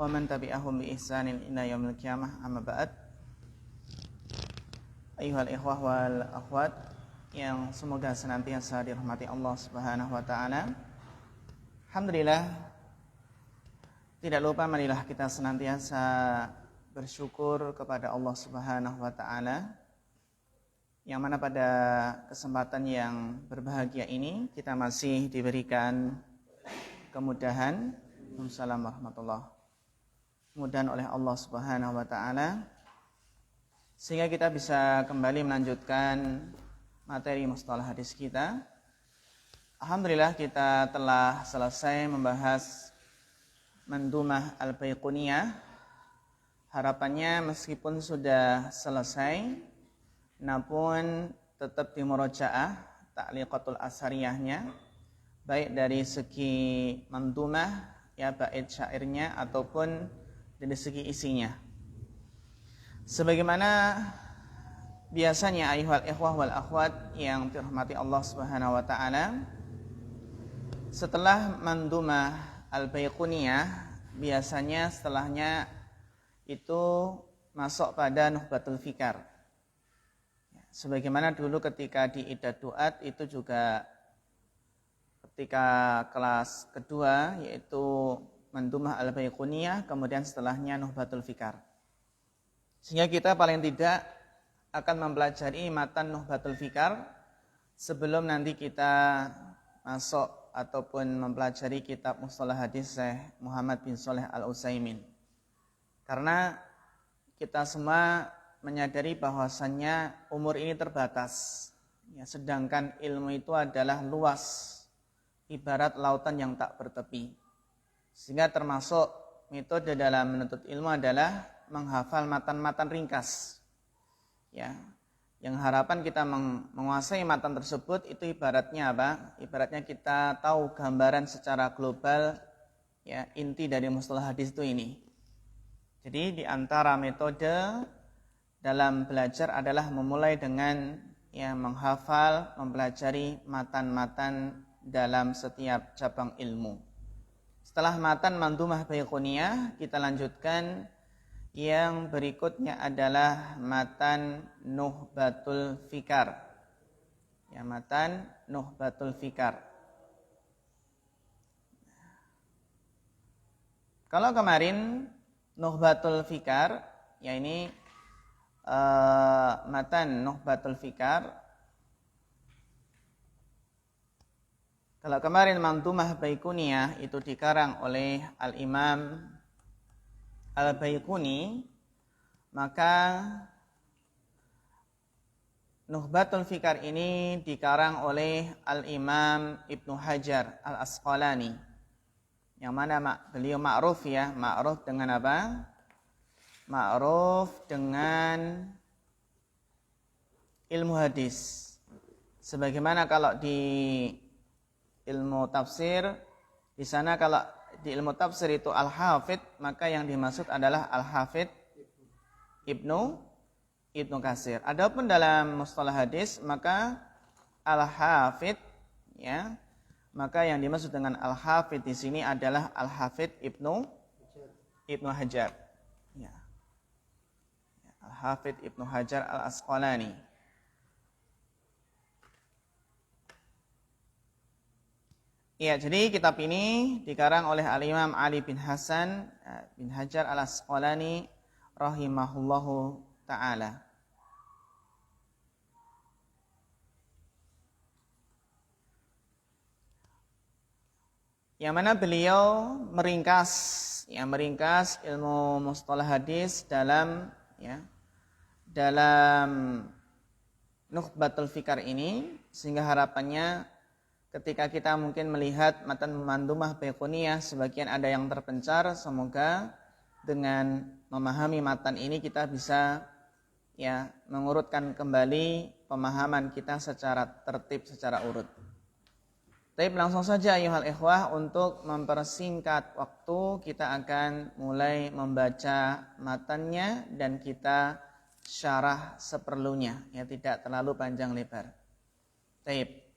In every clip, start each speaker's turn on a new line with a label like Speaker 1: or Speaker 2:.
Speaker 1: wa man tabi'ahum bi ihsanin ila yaumil qiyamah, amma ba'd. Ayyuhal ikhwah wal akhwat yang semoga senantiasa dirahmati Allah Subhanahu wa taala. Alhamdulillah, tidak lupa marilah kita senantiasa bersyukur kepada Allah Subhanahu wa taala, yang mana pada kesempatan yang berbahagia ini kita masih diberikan kemudahan, Assalamualaikum warahmatullahi wabarakatuh, kemudahan oleh Allah Subhanahu wa taala sehingga kita bisa kembali melanjutkan materi mustalah hadis kita. Alhamdulillah kita telah selesai membahas Mandhumah Al-Baiquniyah. Harapannya meskipun sudah selesai, namun tetap di murojaah ta'liqatul ashariyahnya, baik dari segi mandhumah, ya bait syairnya, ataupun dari segi isinya. Sebagaimana biasanya ayyuhal ikhwah wal akhwat yang dirahmati Allah Subhanahu wa taala, setelah Mandhumah Al-Baiquniyah biasanya setelahnya itu masuk pada Nukhbatul Fikar. Sebagaimana dulu ketika di Idad Duat itu juga ketika kelas kedua, yaitu Mandhumah Al-Baiquniyah, kemudian setelahnya Nukhbatul Fikar. Sehingga kita paling tidak akan mempelajari matan Nukhbatul Fikar sebelum nanti kita masuk ataupun mempelajari kitab Mustalah Hadis Syekh Muhammad bin Shalih Al-Utsaimin. Karena kita semua menyadari bahwasannya umur ini terbatas, ya, sedangkan ilmu itu adalah luas, ibarat lautan yang tak bertepi. Sehingga termasuk metode dalam menuntut ilmu adalah menghafal matan-matan ringkas, ya, yang harapan kita menguasai matan tersebut itu ibaratnya apa? Ibaratnya kita tahu gambaran secara global, ya, inti dari mustalah hadis itu ini. Jadi di antara metode dalam belajar adalah memulai dengan, ya, menghafal, mempelajari matan-matan dalam setiap cabang ilmu. Setelah matan Mandhumah Baiquniyah, kita lanjutkan yang berikutnya adalah matan Nukhbatul Fikar. Ya, matan Nukhbatul Fikar. Kalau kemarin Nukhbatul Fikar, ya ini matan Nukhbatul Fikar. Kalau kemarin Mandhumah Baiquniyah itu dikarang oleh Al-Imam Al-Baiquni, maka Nukhbatul Fikar ini dikarang oleh Al-Imam Ibnu Hajar Al-Asqalani, yang mana beliau ma'ruf, ya, ma'ruf dengan apa? Ma'ruf dengan ilmu hadis. Sebagaimana kalau di ilmu tafsir, di sana kalau di ilmu tafsir itu Al-Hafidh, maka yang dimaksud adalah Al-Hafidh Ibnu Katsir. Adapun dalam mustalah hadis, maka Al-Hafidh, ya, maka yang dimaksud dengan Al-Hafidh di sini adalah Al-Hafidh Ibnu Hajar. Ya. Al-Hafidh Ibnu Hajar Al-Asqalani. Ya, jadi kitab ini dikarang oleh Al-Imam Ali bin Hasan bin Hajar Al-Asqalani rahimahullahu ta'ala. Yang mana beliau meringkas ilmu mustalah hadis dalam Nukhbatul Fikar ini, sehingga harapannya ketika kita mungkin melihat matan Mandhumah Baiquniyah sebagian ada yang terpencar, semoga dengan memahami matan ini kita bisa, ya, mengurutkan kembali pemahaman kita secara tertib, secara urut. Tapi langsung saja ayyuhal ikhwah, untuk mempersingkat waktu kita akan mulai membaca matannya dan kita syarah seperlunya, ya, tidak terlalu panjang lebar. Baik.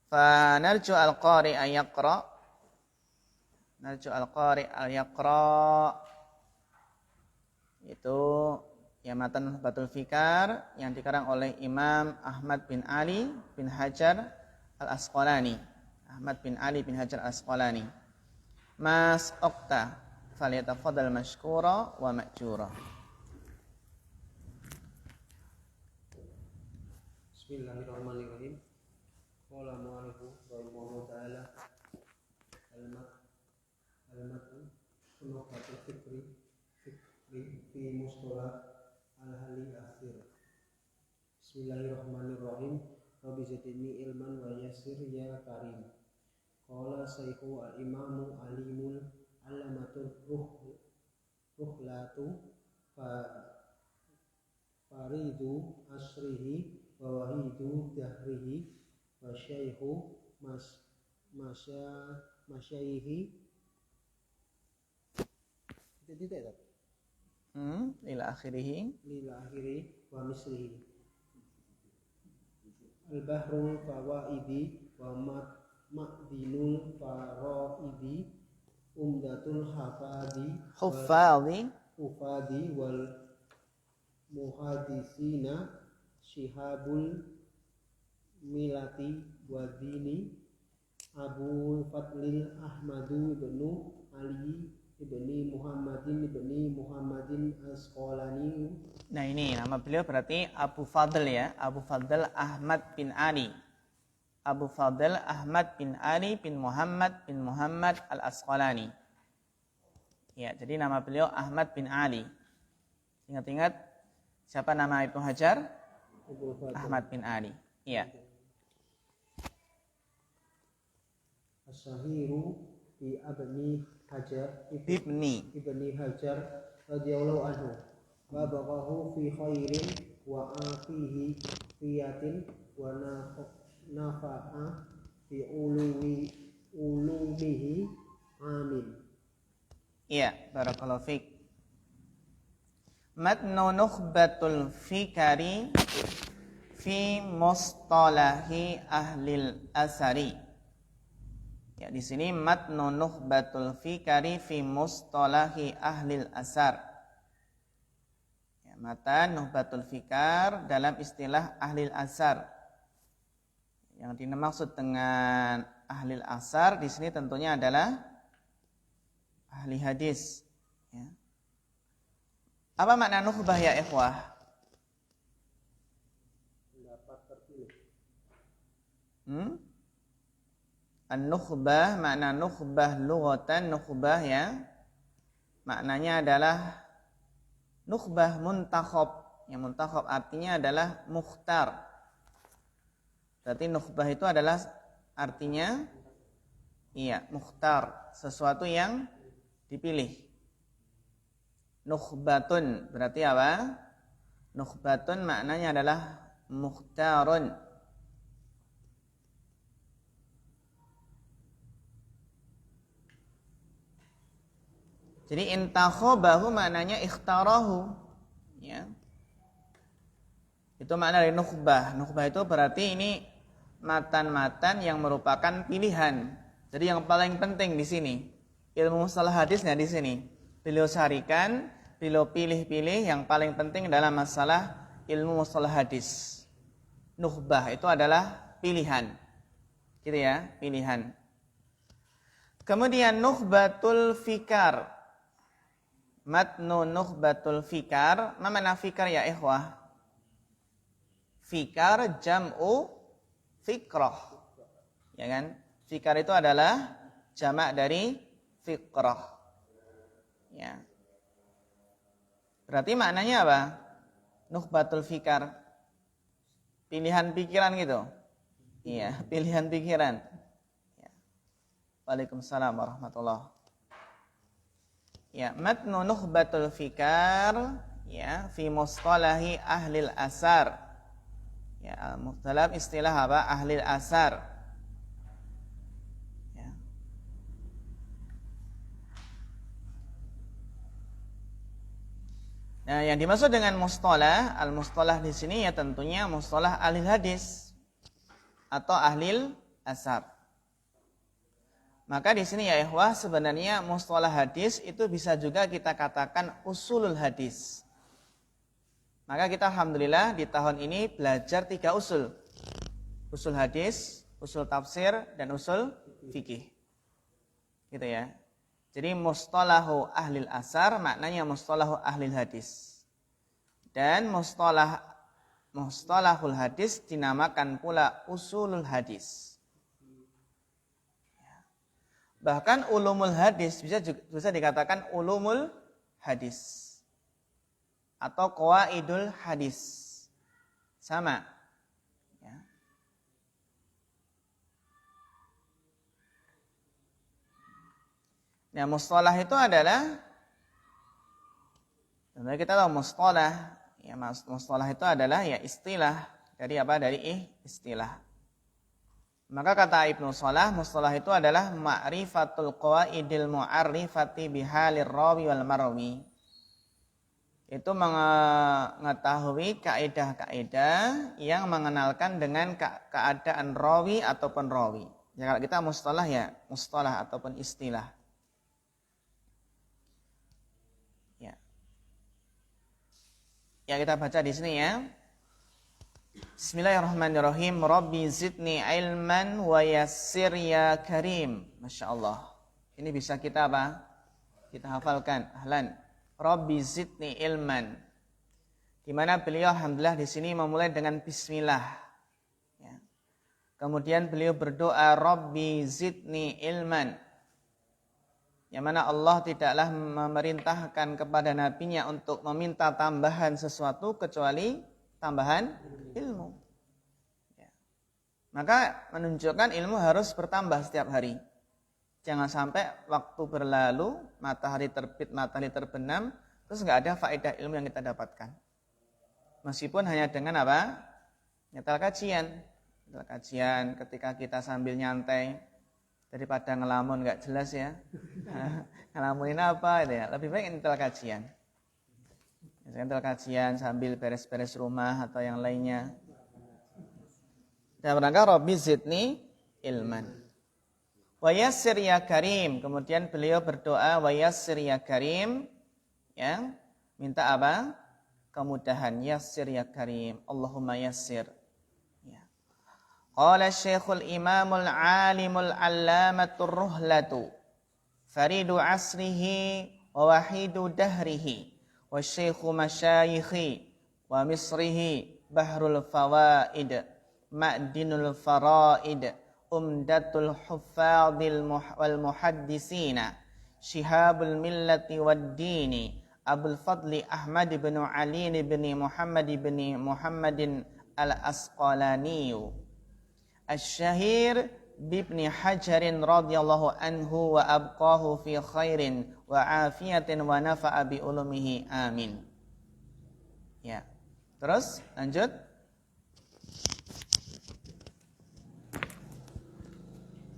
Speaker 1: Fa narju al-qari ayaqra. narju al-qari al-yaqra. Itu ya matan Nukhbatul Fikar yang dikarang oleh Imam Ahmad bin Ali bin Hajar al-Asqalani. Ahmad bin Ali bin Hajar al-Asqalani. Mas Okta falyatafaddal mashkura wa ma'jura.
Speaker 2: Bismillahirrahmanirrahim. Qala mu'allifu rahimahullahu ta'ala al-matn Nukhbatul fikri fi mustalah al-hali akhir. Bismillahirrahmanirrahim. Rabbi zidni ilman wa yassir ya karim. Qala Sayyidul al-imamu alimul alamatul ruhlatu faridu asrihi wa wahidu dahrihi wa syaihu masyaihi tidak
Speaker 1: Ila akhirih
Speaker 2: wa misrihi al-bahrul fawaidi wa ma'dinul faraidi umdatul hufadi wal muhadisina syihabul milati wa dini Abu Fadlil Ahmadu ibnu Ali ibni Muhammadin Asqalani.
Speaker 1: Nah ini nama beliau berarti Abu Fadl ya, Abu Fadl Ahmad bin Ali. Abu Fadl Ahmad bin Ali bin Muhammad al-Asqalani. Ya, jadi nama beliau Ahmad bin Ali. Ingat-ingat siapa nama Ibnu Hajar? Ahmad bin Ali. Iya.
Speaker 2: As-Sahiru bi Ibni Hajar radhiyallahu anhu wa baqahu fi khairin wa afihi fiyatin wa nafa'a fi ulumihi amin.
Speaker 1: Iya, barakallahu fiik. Matnu Nukhbatul Fikari fi mustalahi ahlil asari. Ya, di sini matnu Nukhbatul Fikari fi mustalahi ahlil asar. Ya, matan Nukhbatul Fikar dalam istilah ahlil asar. Yang dimaksud dengan ahlil asar di sini tentunya adalah ahli hadis. Ya. Apa makna nukhbah ya ikhwah?
Speaker 2: Pendapat terpilih.
Speaker 1: An-nukhbah, makna nukhbah lughatan, nukhbah ya maknanya adalah nukhbah muntakhab. Yang muntakhab artinya adalah mukhtar. Berarti nukhbah itu adalah artinya iya, mukhtar, sesuatu yang dipilih. Nukhbatun berarti apa? Nukhbatun maknanya adalah mukhtarun. Jadi intakhabahu maknanya ikhtarahu. Ya. Itu makna dari nukhbah. Nukhbah itu berarti ini matan-matan yang merupakan pilihan. Jadi yang paling penting di sini ilmu mustalah hadisnya di sini. Beliau syarikan, beliau pilih-pilih yang paling penting dalam masalah ilmu mustalah hadis. Nukhbah itu adalah pilihan. Gitu ya, pilihan. Kemudian Nukhbatul Fikar. Matnu Nukhbatul Fikar. Apa makna fikar ya ikhwah? Fikar jam'u fikrah. Ya kan? Fikar itu adalah jamak dari fikrah. Ya. Berarti maknanya apa? Nukhbatul Fikar. Pilihan pikiran gitu. Iya, pilihan pikiran. Ya. Waalaikumsalam warahmatullahi. Ya, matnu Nukhbatul Fikar ya fi mustalahi ahlil asar. Ya, dalam istilah apa? Ahlil asar. Ya. Nah, yang dimaksud dengan mustalah, al-mustalah di sini ya tentunya mustalah ahli hadis atau ahlil asar. Maka di sini ya ikhwah, sebenarnya mustalah hadis itu bisa juga kita katakan usulul hadis. Maka kita alhamdulillah di tahun ini belajar 3 usul. Usul hadis, usul tafsir, dan usul fikih. Gitu ya. Jadi mustalahu ahlil asar maknanya mustalahu ahlil hadis. Dan mustalahul hadis dinamakan pula usulul hadis. Bahkan ulumul hadis bisa dikatakan ulumul hadis atau qawaidul hadis. Sama. Ya. Nah, mustalah itu adalah, sebenarnya kita tahu mustalah, ya mustalah itu adalah ya istilah dari apa? Dari istilah. Maka kata Ibnu Shalah, mustalah itu adalah ma'rifatul qawaidil mu'arrifati bihalir rawi wal marwi. Itu mengetahui kaidah-kaidah yang mengenalkan dengan keadaan rawi ataupun rawi. Ya, kalau kita mustalah ya mustalah ataupun istilah. Ya. Ya, kita baca di sini ya. Bismillahirrahmanirrahim. Rabbi zidni ilman wa yassir ya karim. Masya Allah. Ini bisa kita apa? Kita hafalkan. Ahlan. Rabbi zidni ilman. Di mana beliau alhamdulillah di sini memulai dengan bismillah. Ya. Kemudian beliau berdoa Rabbi zidni ilman. Yang mana Allah tidaklah memerintahkan kepada nabinya untuk meminta tambahan sesuatu kecuali tambahan ilmu. Ya. Maka menunjukkan ilmu harus bertambah setiap hari. Jangan sampai waktu berlalu, matahari terbit, matahari terbenam, terus nggak ada faedah ilmu yang kita dapatkan. Meskipun hanya dengan apa? Nyetel kajian. Nyetel kajian ketika kita sambil nyantai, daripada ngelamun nggak jelas ya. Ngelamunin apa? Gitu ya. Lebih baik nyetel kajian. Nyetel kajian sambil beres-beres rumah atau yang lainnya. Dan rangka Rabbi zidni ilman. Wa yassir ya karim. Kemudian beliau berdoa wa yassir ya karim. Ya, minta apa? Kemudahan. Yassir ya karim. Allahumma yassir. Ya. Qala Syekhul Imamul Alimul Allamatur Ruhlatu Faridu asrihi wa wahidu dahrihi wa syekhu masyayikhi wa misrihi bahrul fawaid ma'dinul faraid umdatul huffadil wal muhaddisina syihabul millati wad dini Abul Fadli Ahmad bin Ali bin Muhammadin al-Asqalaniyu Asy-Syahir bibni Hajarin radhiyallahu anhu wa abqahu fi khairin wa afiyatin wa nafa'a bi ulumihi amin. Ya. Terus lanjut.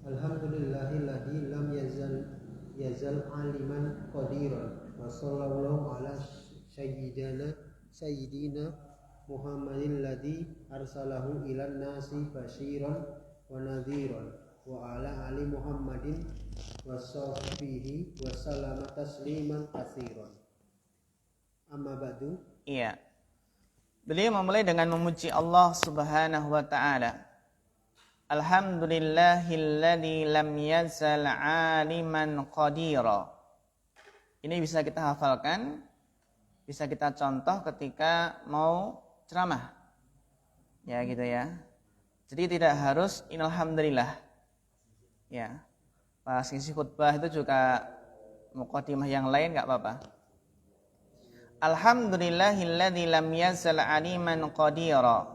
Speaker 2: Alhamdulillahilladzi lam yazal aliman qadiran wa sallallahu ala sayyidina Muhammadin ladzi arsalahu ilan nasi basyiran wa nadhiran wa ala ali Muhammadin wa sahbihi wa sallama tasliman katsiran. Amma ba'du.
Speaker 1: Iya. Beliau memulai dengan memuji Allah Subhanahu wa taala. Alhamdulillahilladzi lam yazal aliman qadira. Ini bisa kita hafalkan, bisa kita contoh ketika mau ceramah. Ya gitu ya. Jadi tidak harus alhamdulillah. Ya. Pas ngisi khutbah itu juga muqaddimah yang lain enggak apa-apa. Alhamdulillahilladzi lam yazal aliman qadira.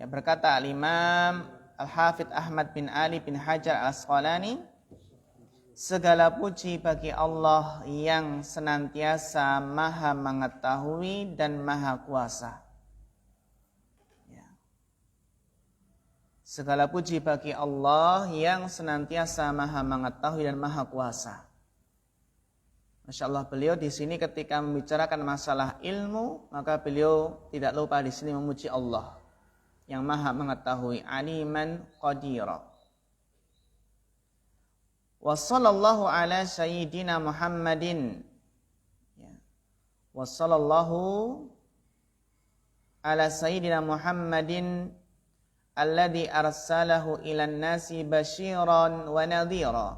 Speaker 1: Ya, berkata al-Imam Al-Hafidh Ahmad bin Ali bin Hajar Al-Asqalani, segala puji bagi Allah yang senantiasa maha mengetahui dan maha kuasa. Ya. Segala puji bagi Allah yang senantiasa maha mengetahui dan maha kuasa. Masya Allah, beliau di sini ketika membicarakan masalah ilmu, maka beliau tidak lupa di sini memuji Allah yang maha mengetahui, aliman qadira. Wa sallallahu ala sayyidina Muhammadin. Ya. Wa sallallahu ala sayyidina Muhammadin alladzi arsalahu ilan nasi basyiran wa nadhira.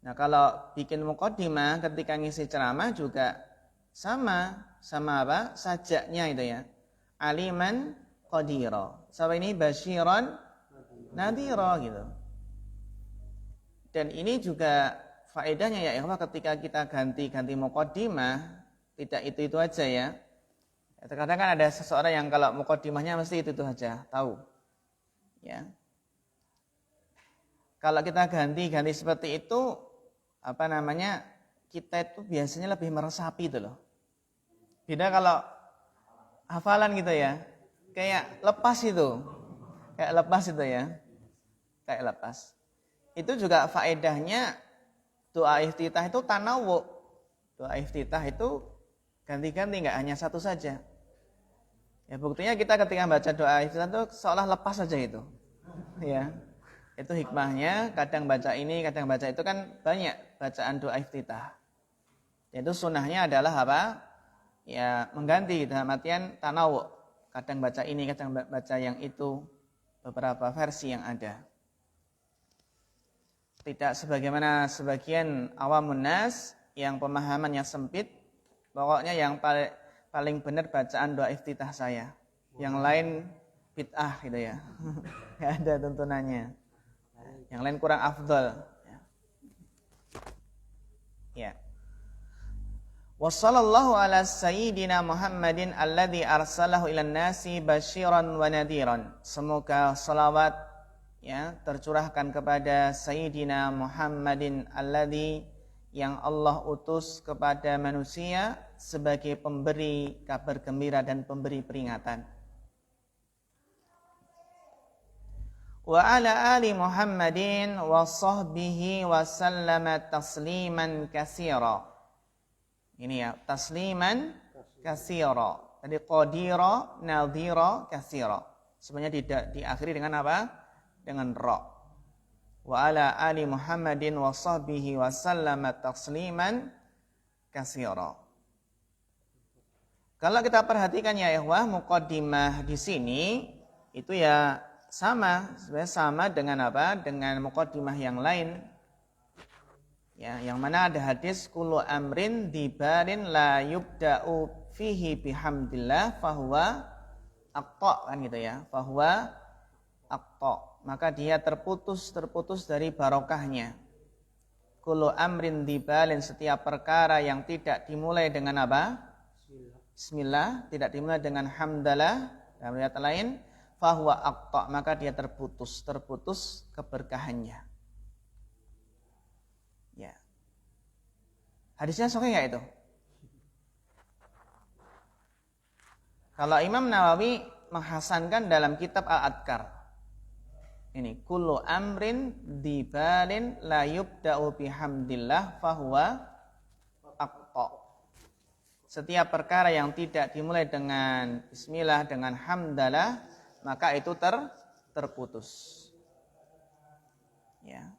Speaker 1: Nah, kalau bikin muqaddimah ketika ngisi ceramah juga sama apa? Sajaknya itu ya. Aliman qadira. Sama ini basyiran nadhira gitu. Dan ini juga faedahnya ya ikhwah ketika kita ganti muqaddimah, tidak itu aja ya. Terkadang kan ada seseorang yang kalau muqaddimahnya mesti itu aja, tahu. Ya. Kalau kita ganti seperti itu, kita itu biasanya lebih meresapi itu loh. Beda kalau hafalan gitu ya, kayak lepas itu ya, kayak lepas. Itu juga faedahnya doa iftitah itu tanawu. Doa iftitah itu ganti-ganti, nggak hanya satu saja. Ya buktinya kita ketika baca doa iftitah itu seolah lepas saja itu. Ya. Itu hikmahnya, kadang baca ini, kadang baca itu kan banyak bacaan doa iftitah. Itu sunnahnya adalah apa? Ya mengganti dalam artian tanawu. Kadang baca ini, kadang baca yang itu, beberapa versi yang ada. Tidak sebagaimana sebagian awamun nas yang pemahamannya sempit, pokoknya yang paling benar bacaan doa iftitah saya. Yang lain bid'ah gitu ya. Enggak ada tuntunannya. Yang lain kurang afdal ya. Ya. Wassallallahu ala sayyidina Muhammadin alladzi arsalahu ilan nasi basyiran wa nadhiran. Semoga salawat ya tercurahkan kepada Sayyidina Muhammadin alladzi yang Allah utus kepada manusia sebagai pemberi kabar gembira dan pemberi peringatan. Wa ala ali Muhammadin wa sahbihi wa sallama tasliman katsira. Ini ya, tasliman katsira. Tadi qadira, nadhira, katsira. Sebenarnya diakhiri dengan apa? Dengan ra. Wa ala ali Muhammadin wa sahbihi wa sallama tasliman katsira. Kalau kita perhatikan ya ikhwah, muqaddimah di sini itu ya sebenarnya sama dengan apa? Dengan muqaddimah yang lain. Ya, yang mana ada hadis kullu amrin dibarin la yubda'u fihi bihamdillah fahuwa aqta kan gitu ya. Fahuwa aqta. Maka dia terputus dari barokahnya. Kullu amrin dibalin, setiap perkara yang tidak dimulai dengan apa? Bismillah, tidak dimulai dengan hamdalah, dalam riwayat lain, fahuwa aqta, maka dia terputus keberkahannya. Ya. Hadisnya sahih enggak itu? Kalau Imam Nawawi menghasankan dalam kitab Al-Adkar. Ini kullu amrin dibalin la yubda'u bihamdillah fahuwa aqta. Setiap perkara yang tidak dimulai dengan bismillah, dengan hamdalah, maka itu terputus. Ya.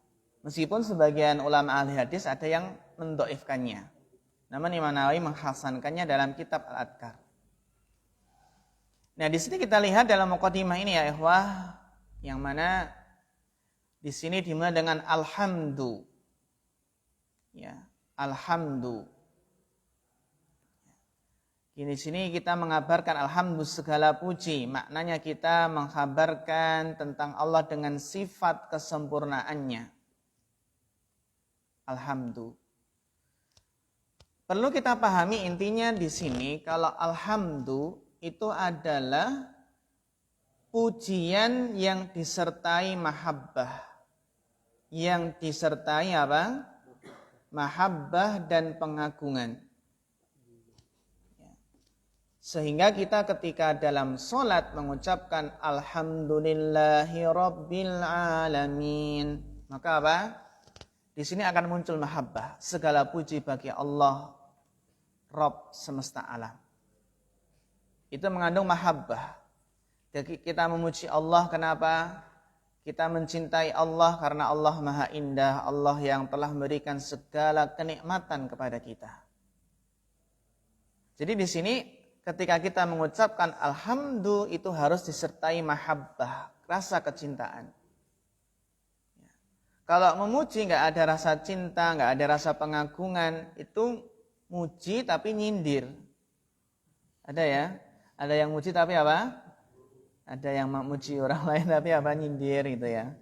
Speaker 1: Meskipun sebagian ulama ahli hadis ada yang mendhaifkannya. Namun Imam Nawawi menghasankannya dalam kitab Al-Adkar. Nah, di sini kita lihat dalam muqaddimah ini ya ikhwah, yang mana di sini dimulai dengan alhamdu. Ya, alhamdu. Di sini kita mengabarkan alhamdu segala puji, maknanya kita mengkabarkan tentang Allah dengan sifat kesempurnaannya. Alhamdu. Perlu kita pahami intinya di sini kalau alhamdu itu adalah pujian yang disertai mahabbah. Yang disertai apa? Mahabbah dan pengagungan. Sehingga kita ketika dalam sholat mengucapkan Alhamdulillahi Rabbil Alamin. Maka apa? Di sini akan muncul mahabbah. Segala puji bagi Allah, Rabb semesta alam. Itu mengandung mahabbah. Jadi kita memuji Allah kenapa? Kita mencintai Allah karena Allah Maha Indah, Allah yang telah memberikan segala kenikmatan kepada kita. Jadi di sini ketika kita mengucapkan alhamdulillah itu harus disertai mahabbah, rasa kecintaan. Kalau memuji nggak ada rasa cinta, nggak ada rasa pengagungan, itu muji tapi nyindir. Ada ya? Ada yang muji tapi apa? Ada yang memuji orang lain tapi apa? Nyindir gitu ya.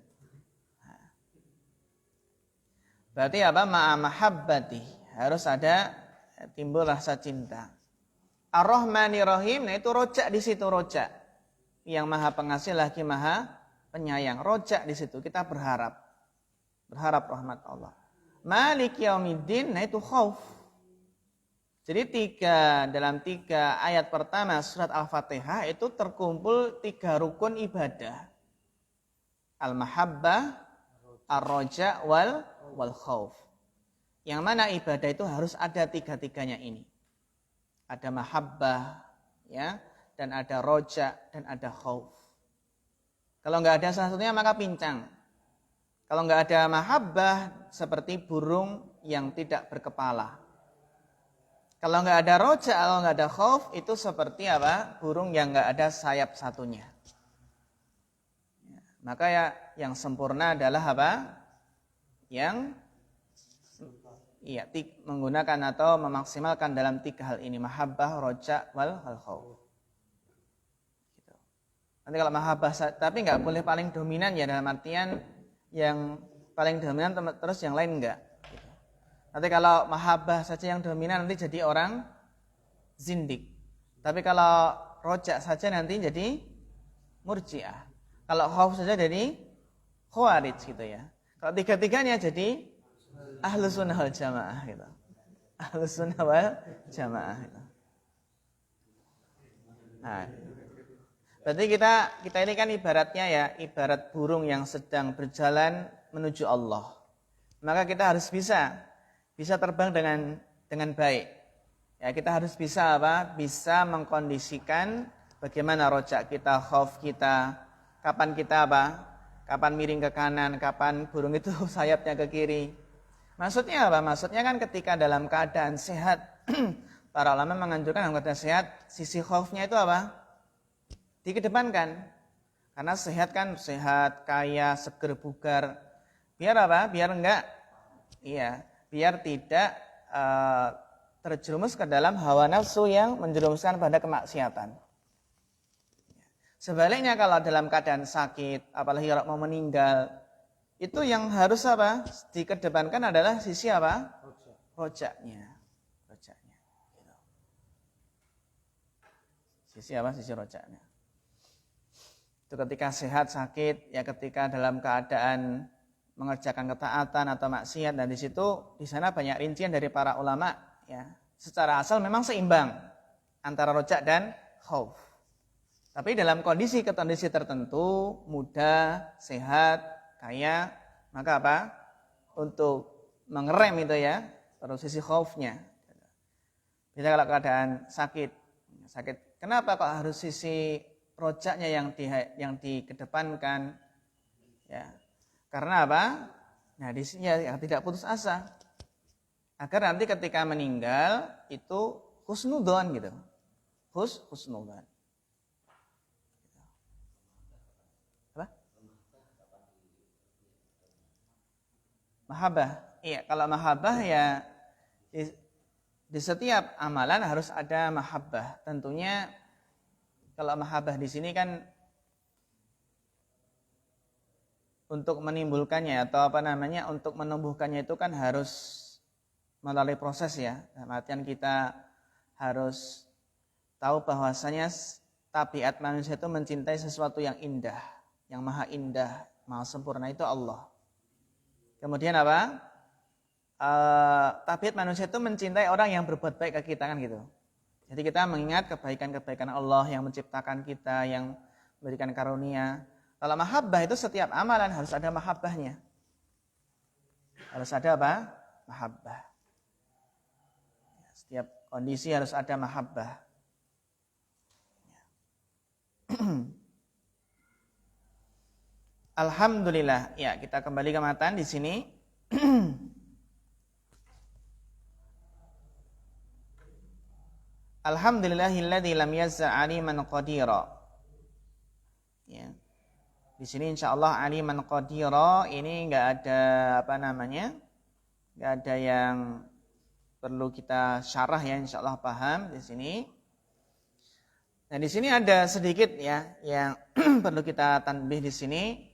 Speaker 1: Berarti apa? Mahabbati. Harus ada timbul rasa cinta. Ar-Rahmanir Rahim, nah itu rojak di situ rojak. Yang Maha Pengasih lagi Maha Penyayang. Rojak di situ kita berharap rahmat Allah. Malik Yaumiddin, nah itu khauf. Jadi dalam tiga ayat pertama surat Al-Fatihah itu terkumpul 3 rukun ibadah. Al-Mahabbah, Ar-Roja, wal Khauf. Yang mana ibadah itu harus ada 3-tiganya ini. Ada mahabbah, ya, dan ada roja, dan ada khauf. Kalau nggak ada salah satunya maka pincang. Kalau nggak ada mahabbah seperti burung yang tidak berkepala. Kalau nggak ada roja, kalau nggak ada khauf itu seperti apa? Burung yang nggak ada sayap satunya. Ya, maka ya yang sempurna adalah apa? Yang menggunakan atau memaksimalkan dalam 3 hal ini, mahabbah, roja, wal khauf. Gitu. Nanti kalau mahabbah tapi nggak boleh paling dominan ya, dalam artian yang paling dominan terus yang lain enggak. Gitu. Nanti kalau mahabbah saja yang dominan nanti jadi orang zindik. Tapi kalau rojak saja nanti jadi murji'ah. Kalau khauf saja jadi khawarij gitu ya. Kalau 3-tiganya jadi Ahlus Sunnah wal Jamaah gitu. Ahlus Sunnah wal Jamaah gitu. Nah, berarti kita ini kan ibaratnya ya, ibarat burung yang sedang berjalan menuju Allah. Maka kita harus bisa terbang dengan baik. Ya, kita harus bisa apa? Bisa mengkondisikan bagaimana rojak kita, khauf kita, kapan kita apa? Kapan miring ke kanan, kapan burung itu sayapnya ke kiri. Maksudnya apa? Maksudnya kan ketika dalam keadaan sehat, para ulama menganjurkan dalam keadaan sehat, sisi khaufnya itu apa? Dikedepankan. Karena sehat kan, sehat, kaya, seger, bugar. Biar apa? Biar tidak terjerumus ke dalam hawa nafsu yang menjerumuskan pada kemaksiatan. Sebaliknya kalau dalam keadaan sakit, apalagi kalau mau meninggal, itu yang harus apa? Dikedepankan adalah sisi apa? Rojaknya. Gitu. Sisi apa? Sisi rojaknya. Itu ketika sehat, sakit, ya ketika dalam keadaan mengerjakan ketaatan atau maksiat, dan di sana banyak rincian dari para ulama, ya. Secara asal memang seimbang antara rojak dan khauf. Tapi dalam kondisi tertentu, muda, sehat, kaya, maka apa? Untuk mengerem itu ya, terus sisi khaufnya. Bisa kalau keadaan sakit. Kenapa kok harus sisi rojaknya yang dikedepankan? Ya. Karena apa? Nah, di sini ya tidak putus asa. Agar nanti ketika meninggal itu husnudzon gitu. Husnudzon. Apa? Mahabbah. Iya, kalau mahabbah ya di setiap amalan harus ada mahabbah. Tentunya kalau mahabbah di sini kan untuk menimbulkannya atau untuk menumbuhkannya itu kan harus melalui proses ya. Dalam artian kita harus tahu bahwasanya tabiat manusia itu mencintai sesuatu yang indah, yang maha indah, maha sempurna itu Allah. Kemudian apa? Tabiat manusia itu mencintai orang yang berbuat baik ke kita kan gitu. Jadi kita mengingat kebaikan-kebaikan Allah yang menciptakan kita, yang memberikan karunia. Kalau mahabbah itu setiap amalan harus ada mahabbahnya. Harus ada apa? Mahabbah. Setiap kondisi harus ada mahabbah. Alhamdulillah. Ya, kita kembali ke matan di sini. Alhamdulillahilladzi lam yazza' aliman qadira. Ya. Di sini insyaallah aliman qadira ini enggak ada enggak ada yang perlu kita syarah ya, insyaallah paham di sini. Nah, di sini ada sedikit ya yang perlu kita tanbih di sini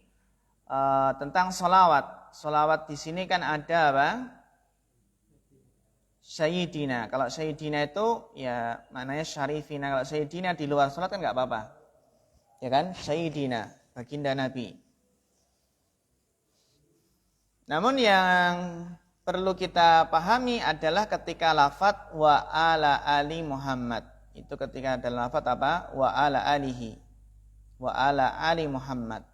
Speaker 1: tentang sholawat. Sholawat di sini kan ada apa? Sayyidina. Kalau Sayyidina itu ya maknanya syarifina. Kalau Sayyidina di luar sholat kan enggak apa-apa. Ya kan? Sayyidina, baginda Nabi. Namun yang perlu kita pahami adalah ketika lafadz wa ala ali Muhammad. Itu ketika ada lafadz apa? Wa ala alihi. Wa ala ali Muhammad.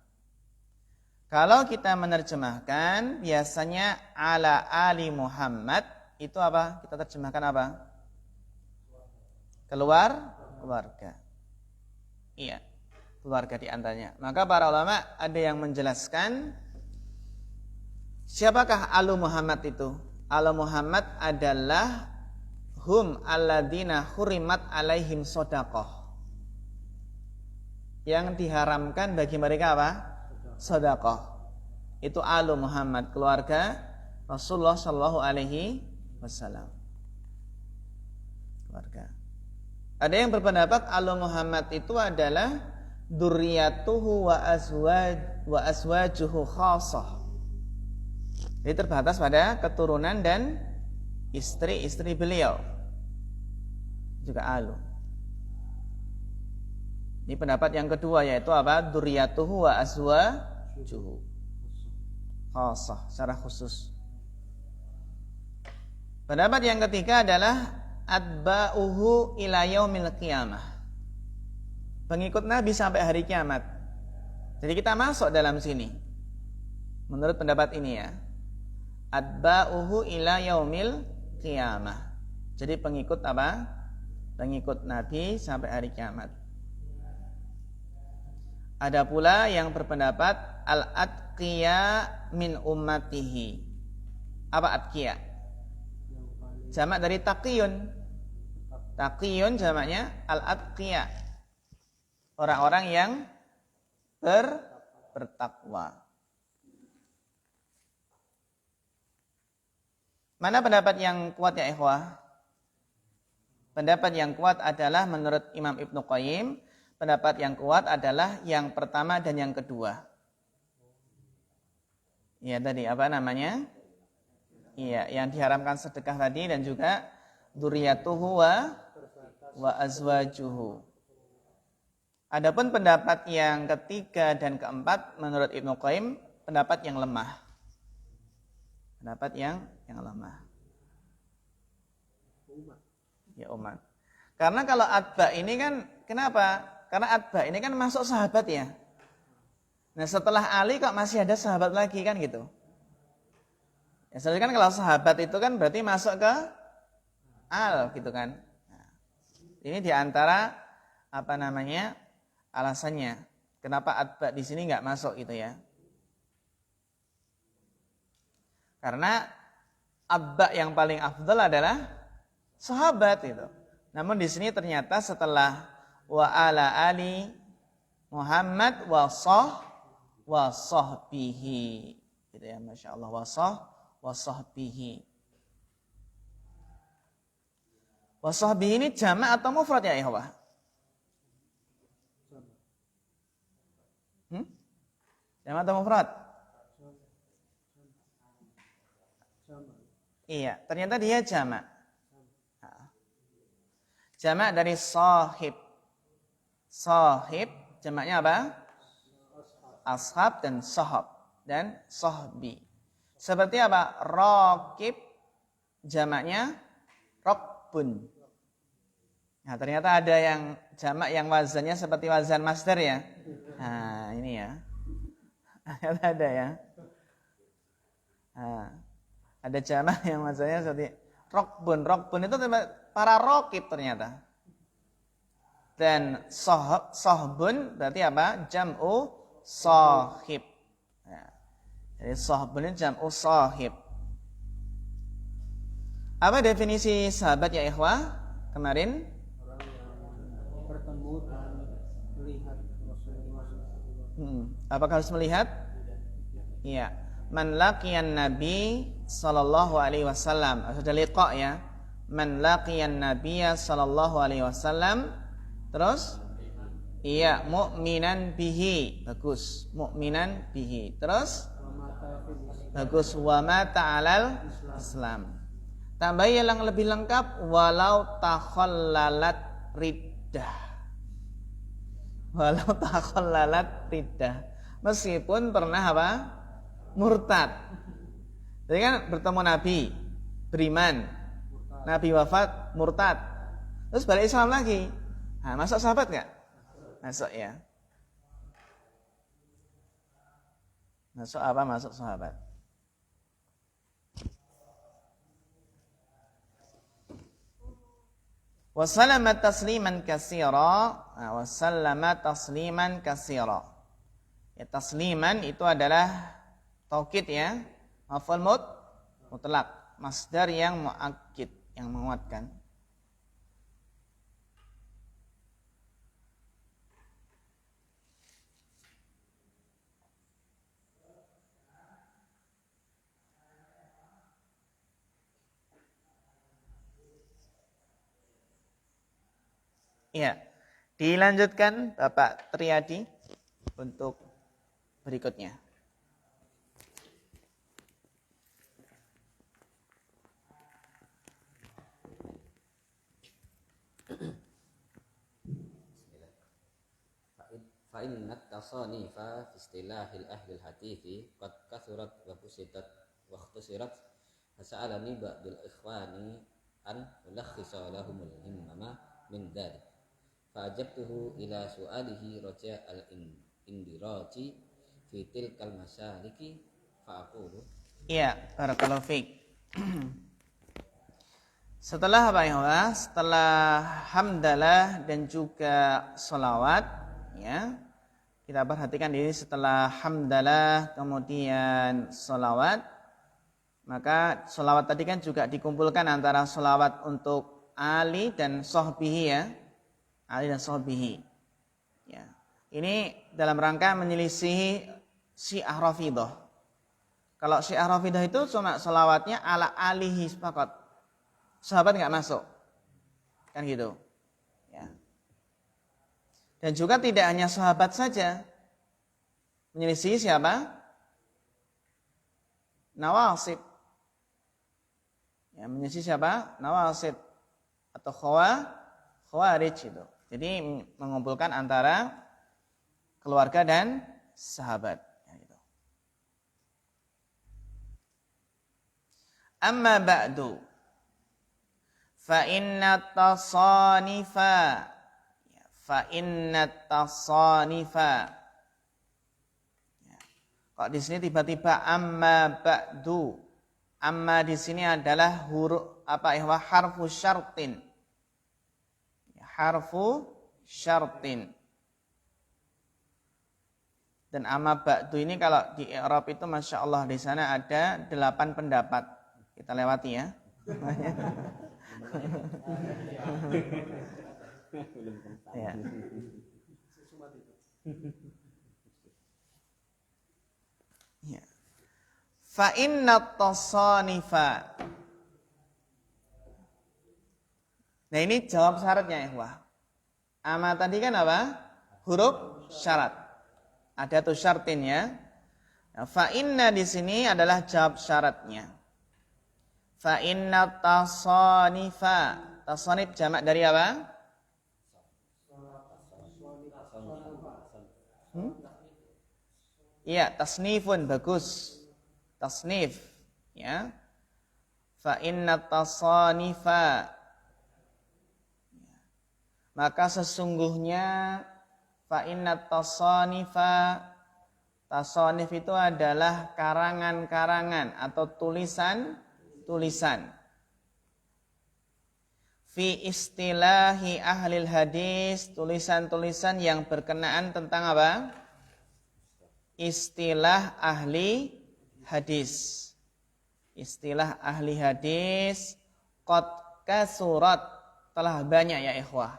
Speaker 1: Kalau kita menerjemahkan biasanya ala ali Muhammad itu apa? Kita terjemahkan apa? Keluarga. Iya, keluarga di antaranya. Maka para ulama ada yang menjelaskan siapakah alu Muhammad itu? Alu Muhammad adalah hum alladzina hurimat alaihim shadaqah. Yang diharamkan bagi mereka apa? Shadaqah. Itu alu Muhammad, keluarga Rasulullah sallallahu alaihi wasallam. Keluarga. Ada yang berpendapat alu Muhammad itu adalah dzurriyyatuhu wa azwajuhu khassah. Jadi terbatas pada keturunan dan istri-istri beliau. Juga alu. Ini pendapat yang kedua yaitu apa? Dzurriyyatuhu wa azwajuhu khassah, secara khusus. Pendapat yang ketiga adalah atba'uhu ila yaumil qiyamah. Pengikut Nabi sampai hari kiamat. Jadi kita masuk dalam sini. Menurut pendapat ini ya. Atba'uhu ila yaumil qiyamah. Jadi pengikut apa? Pengikut Nabi sampai hari kiamat. Ada pula yang berpendapat al-atqiya min ummatihi. Apa atqiya? Jamak dari taqiyun. Taqiyun jamaknya al-atqiya. Orang-orang yang bertakwa. Mana pendapat yang kuat ya ikhwah? Pendapat yang kuat adalah menurut Imam Ibnu Qayyim, pendapat yang kuat adalah yang pertama dan yang kedua. Ya tadi apa namanya? Iya, yang diharamkan sedekah tadi dan juga dzurriyyatuhu wa azwajuhu. Adapun pendapat yang ketiga dan keempat menurut Ibnu Qayyim pendapat yang lemah. Pendapat yang lemah. Ya umat. Karena kalau atba ini kan kenapa? Karena atba ini kan masuk sahabat ya. Nah setelah Ali kok masih ada sahabat lagi kan gitu. Ya, soalnya kan kalau sahabat itu kan berarti masuk ke al gitu kan. Nah, ini diantara apa namanya alasannya kenapa atba di sini nggak masuk gitu ya. Karena atba yang paling afdal adalah sahabat itu. Namun di sini ternyata setelah wa ala ali Muhammad wa sahbihi gitu ya, Masya Allah wa sahbihi. Wa sahbihi ini jamak atau mufrad ya ikhwah? Jamak atau mufrad? Iya, ternyata dia jamak. Jamak dari sahib. Sahib jamaknya apa? Ashab dan sahab dan sahbi. Seperti apa? Raqib jamaknya raqbun. Nah, ternyata ada yang jamak yang wazannya seperti wazan masdar ya. Nah, ini ya. Ada ya. Nah, ada jamak yang wazannya seperti raqbun. Raqbun itu para raqib ternyata. Dan sahbun berarti apa? Jam'u sahib. Jadi sahbun ini jam'u sahib. Apa definisi sahabat ya ikhwah? Kemarin
Speaker 2: orang yang bertemu dan melihat Rasulullah SAW.
Speaker 1: Apakah harus melihat? Iya. Man laqiyan Nabi sallallahu alaihi wasallam. Sudah liqa ya. Man laqiyan Nabiyya sallallahu alaihi wasallam. Terus iya, mu'minan bihi. Bagus. Mu'minan bihi. Terus bagus, wa mata 'alal Islam. Tambah yang lebih lengkap, walau takhallalat riddah. Walau takhallalat riddah. Meskipun pernah apa? Murtad. Jadi kan bertemu Nabi, beriman. Nabi wafat, murtad. Terus balik Islam lagi. Nah, masuk sahabat enggak? Masuk ya. Masuk apa? Masuk sahabat. Wasallama tasliman katsira. Wasallama tasliman katsira. Ya, tasliman itu adalah taukid ya. Maf'ul mutlaq, masdar yang muakkid, yang menguatkan. Ya, dilanjutkan Bapak Triadi untuk berikutnya.
Speaker 3: Fa'innat tasanifa fi istilahil ahlil hadithi qad kathurat wa busitat wa ikhtusirat fasa'alani ba'dul ikhwani an ulakhisa lahumul himmama min dhalik fa'ajabtuhu ila su'alihi raja al-indiraji fi tilkal masaliki fa'aqulu.
Speaker 1: Iya, barakallahu fiik. Setelah apa ya? Setelah hamdalah dan juga sholawat ya. Kita perhatikan diri setelah hamdalah kemudian sholawat. Maka sholawat tadi kan juga dikumpulkan antara sholawat untuk Ali dan sahbihi ya. Ali dan sahbihi. Ya. Ini dalam rangka menyelisihi Syiah Rafidhah. Kalau Syiah Rafidhah itu cuma sholawatnya ala alihi faqat. Sahabat enggak masuk. Kan gitu. Ya. Dan juga tidak hanya sahabat saja. Menyelisih siapa? Nawasib. Ya, menyelisih siapa? Nawasib atau Khawarij itu. Jadi mengumpulkan antara keluarga dan sahabat. Ya, gitu. Amma ba'du. Fa inna tasanifa. Fa inna tasanifa. Ya. Kok di sini tiba-tiba amma ba'du. Amma di sini adalah huruf apa ya? Harfu syartin. Ya, harfu syartin. Dan amma ba'du ini kalau di i'rab itu Masya Allah di sana ada 8 pendapat. Kita lewati ya. Ya. Ya. Fa inna tasanifa. Nah ini jawab syaratnya ya. Ama tadi kan apa? Huruf syarat. Ada tuh syartin ya. Nah, fa inna di sini adalah jawab syaratnya. Fa inna tasanifa. Tasanif jamak dari apa? Iya, tasnifun bagus. Tasnif, ya. Fa inna tasanifa. Maka sesungguhnya fa inna tasanifa, tasanif itu adalah karangan-karangan atau tulisan-tulisan. Fi istilahi ahlil hadis, tulisan-tulisan yang berkenaan tentang apa? Istilah ahli hadis. Istilah ahli hadis qad kasurat, telah banyak ya ikhwah.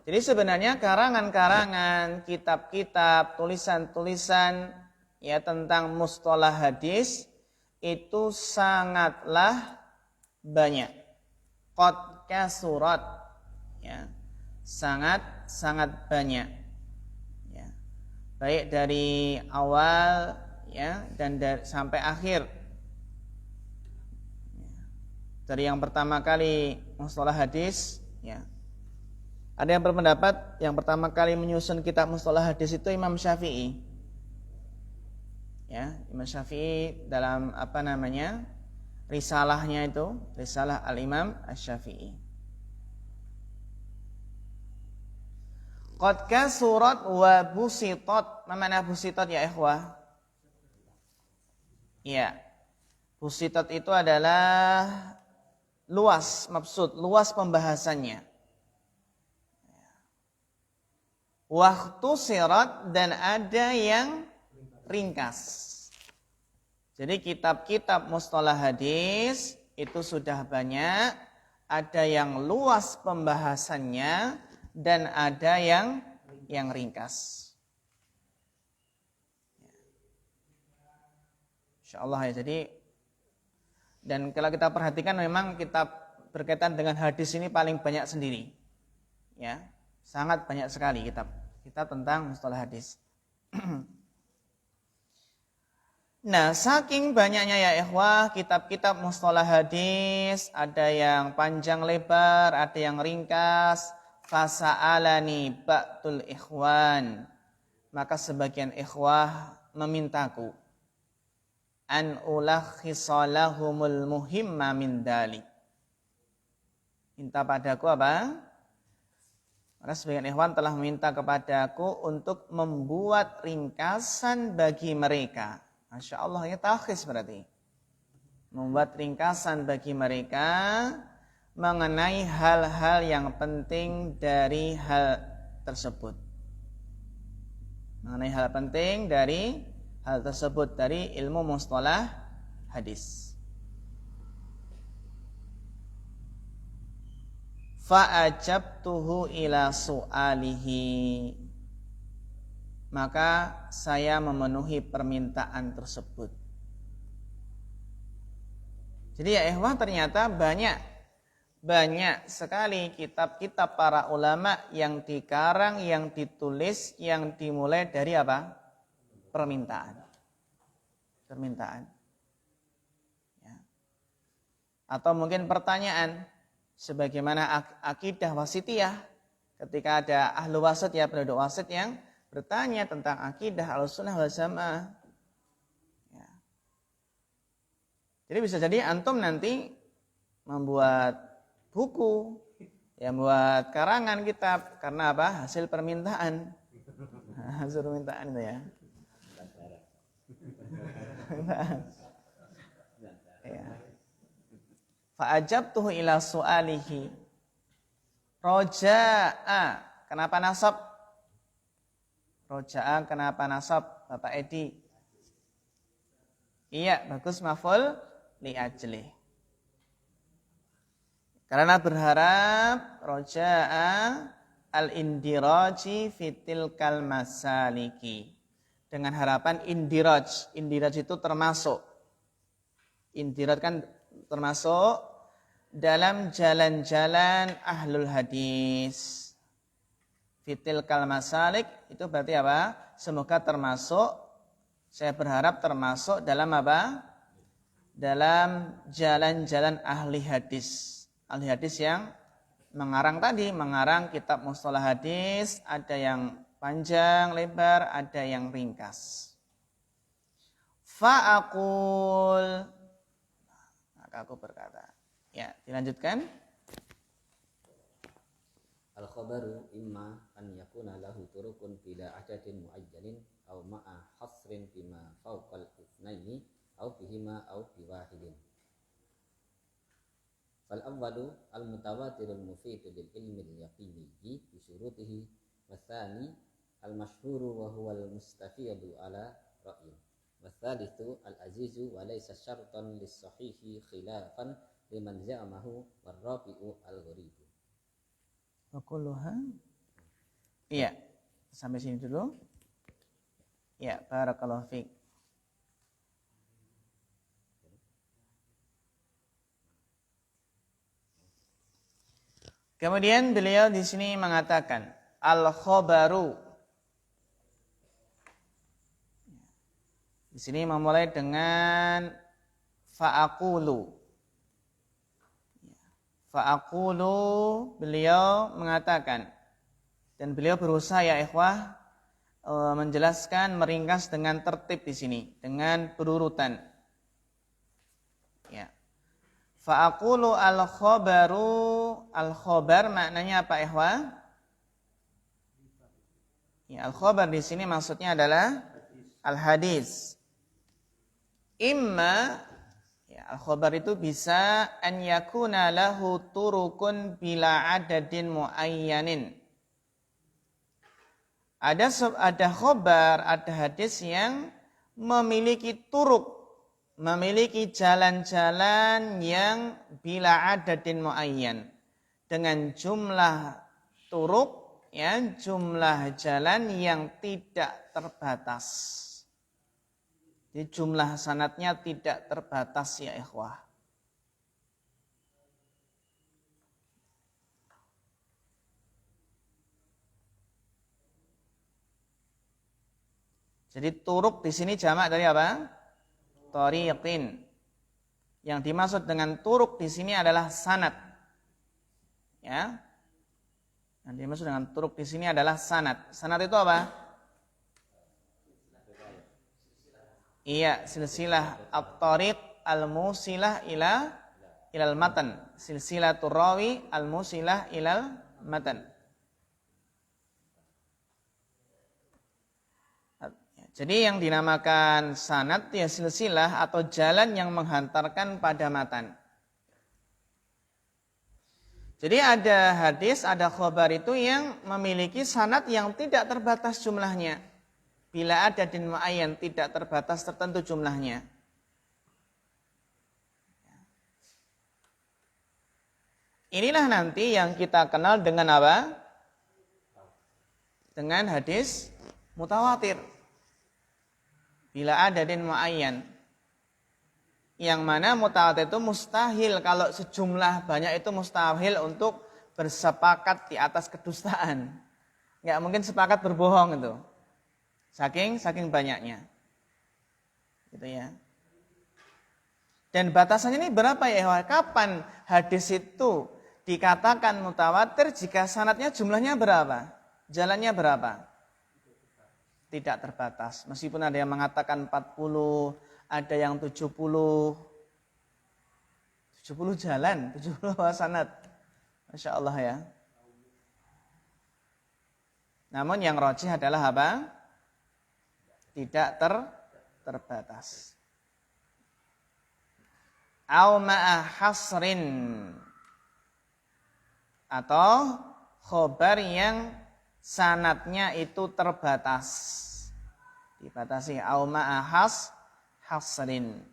Speaker 1: Jadi sebenarnya karangan-karangan, kitab-kitab, tulisan-tulisan ya tentang mustalah hadis itu sangatlah banyak. Qad kasurat, ya, sangat banyak. Ya. Baik dari awal ya dan sampai akhir. Ya. Dari yang pertama kali mustalah hadis, ya. Ada yang berpendapat yang pertama kali menyusun kitab mustalah hadis itu Imam Syafi'i. Ya, Imam Syafi'i dalam risalahnya itu, risalah Al-Imam Asy-Syafi'i. Qad kasurat wa busitat. Mana busitat ya ikhwah? Ya. Busitat itu adalah luas, maksud luas pembahasannya. Waktu sirat, dan ada yang ringkas. Jadi kitab-kitab mustalah hadis itu sudah banyak, ada yang luas pembahasannya dan ada yang ringkas. Insyaallah ya. Jadi dan kalau kita perhatikan memang kitab berkaitan dengan hadis ini paling banyak sendiri. Ya, sangat banyak sekali kitab tentang mustalah hadis. Nah, saking banyaknya ya ikhwah kitab-kitab mustalah hadis, ada yang panjang lebar, ada yang ringkas. Fasa'alani ba'dul ikhwan, maka sebagian ikhwah memintaku an ulakhisa lahumul muhimma min dalik. Minta padaku apa? Maka sebagian ikhwan telah meminta kepadaku untuk membuat ringkasan bagi mereka. Masya Allah, ya takhis berarti. Membuat ringkasan bagi mereka mengenai hal-hal yang penting dari hal tersebut. Mengenai hal penting dari hal tersebut, dari ilmu mustalah hadis. Fa'ajabtuhu ila su'alihi, maka saya memenuhi permintaan tersebut. Jadi ya ikhwah, ternyata banyak sekali kitab-kitab para ulama yang dikarang, yang ditulis, yang dimulai dari apa? Permintaan. Ya. Atau mungkin pertanyaan, sebagaimana akidah wasitiyah, ketika ada ahlu wasit ya, penduduk wasit yang bertanya tentang akidah Ahlussunnah wal Jamaah. Ya. Jadi bisa jadi antum nanti membuat buku, ya, membuat karangan kitab karena apa? Hasil permintaan. Hasil permintaan itu ya. Ya. Fa'ajabtuhu ila su'alihi. Roja'a. Kenapa nasab? Roja'a kenapa nasab? Bapak Edi. Iya, bagus, maf'ul li ajli. Karena berharap roja'a al-indiraji fitil kalmasaliki. Dengan harapan indiraj. Indiraj itu termasuk. Indiraj kan termasuk dalam jalan-jalan ahlul hadis. Fitil kalmasalik itu berarti apa? Semoga termasuk, saya berharap termasuk dalam apa? Dalam jalan-jalan ahli hadis. Ahli hadis yang mengarang kitab mustalah hadis, ada yang panjang, lebar, ada yang ringkas. Fa'aqul, maka aku berkata. Ya, dilanjutkan.
Speaker 3: Al-khabaru imma an yakuna lahu turukun bila adadin muajjalin aw ma'a hasrin bima fawqal itsnaini aw bihima aw biwahidin. Fal awwalu al-mutawatirul mufidu lil ilmi al-yaqini bi syurutihi wa tsani al-mashhuru wa huwa al-mustafidu ala ra'yin. Watsalitsu al-azizu wa laysa syartan lis-sahihi khilafan liman za'amahu warrabi'u al-gharibu.
Speaker 1: Wa kulluha. Iya, sampai sini dulu. Ya, barakallahu fiik. Kemudian beliau di sini mengatakan al-khabaru. Di sini memulai dengan fa'aqulu. Fa'aqulu beliau mengatakan, dan beliau berusaha ya ikhwah menjelaskan, meringkas dengan tertib di sini, dengan berurutan. Ya. Fa'aqulu al-khabaru, al-khabar maknanya apa ikhwah? Ya, al-khabar di sini maksudnya adalah al-hadis. Imma ya, al-khabar itu bisa an yakuna lahu turukun bila adadin muayyanin. Ada khabar, ada hadis yang memiliki turuk, memiliki jalan-jalan yang bila adadin muayyan, dengan jumlah turuk, ya, jumlah jalan yang tidak terbatas. Jadi jumlah sanadnya tidak terbatas ya ikhwah. Jadi turuk di sini jamak dari apa? Thariqin. Yang dimaksud dengan turuk di sini adalah sanad. Ya. Yang dimaksud dengan turuk di sini adalah sanad. Sanad itu apa? Iya, silsilah at-tariq al-musilah ilal matan. Silsilatur rawi al-musilah ilal matan. Jadi yang dinamakan sanad ya silsilah atau jalan yang menghantarkan pada matan. Jadi ada hadis, ada khabar itu yang memiliki sanad yang tidak terbatas jumlahnya. Bila adadin muayyan, tidak terbatas tertentu jumlahnya. Inilah nanti yang kita kenal dengan apa? Dengan hadis mutawatir. Bila adadin muayyan. Yang mana mutawatir itu mustahil, kalau sejumlah banyak itu mustahil untuk bersepakat di atas kedustaan. Nggak mungkin sepakat berbohong itu. Saking banyaknya. Gitu ya. Dan batasannya ini berapa ya? Kapan hadis itu dikatakan mutawatir jika sanadnya jumlahnya berapa? Jalannya berapa? Tidak terbatas. Meskipun ada yang mengatakan 40, ada yang 70. 70 jalan, 70 sanad. Masya Allah ya. Namun yang rajih adalah apa? Tidak terbatas. Au ma'a hasrin, atau khobar yang sanadnya itu terbatas, dibatasi. Au ma'a hasrin.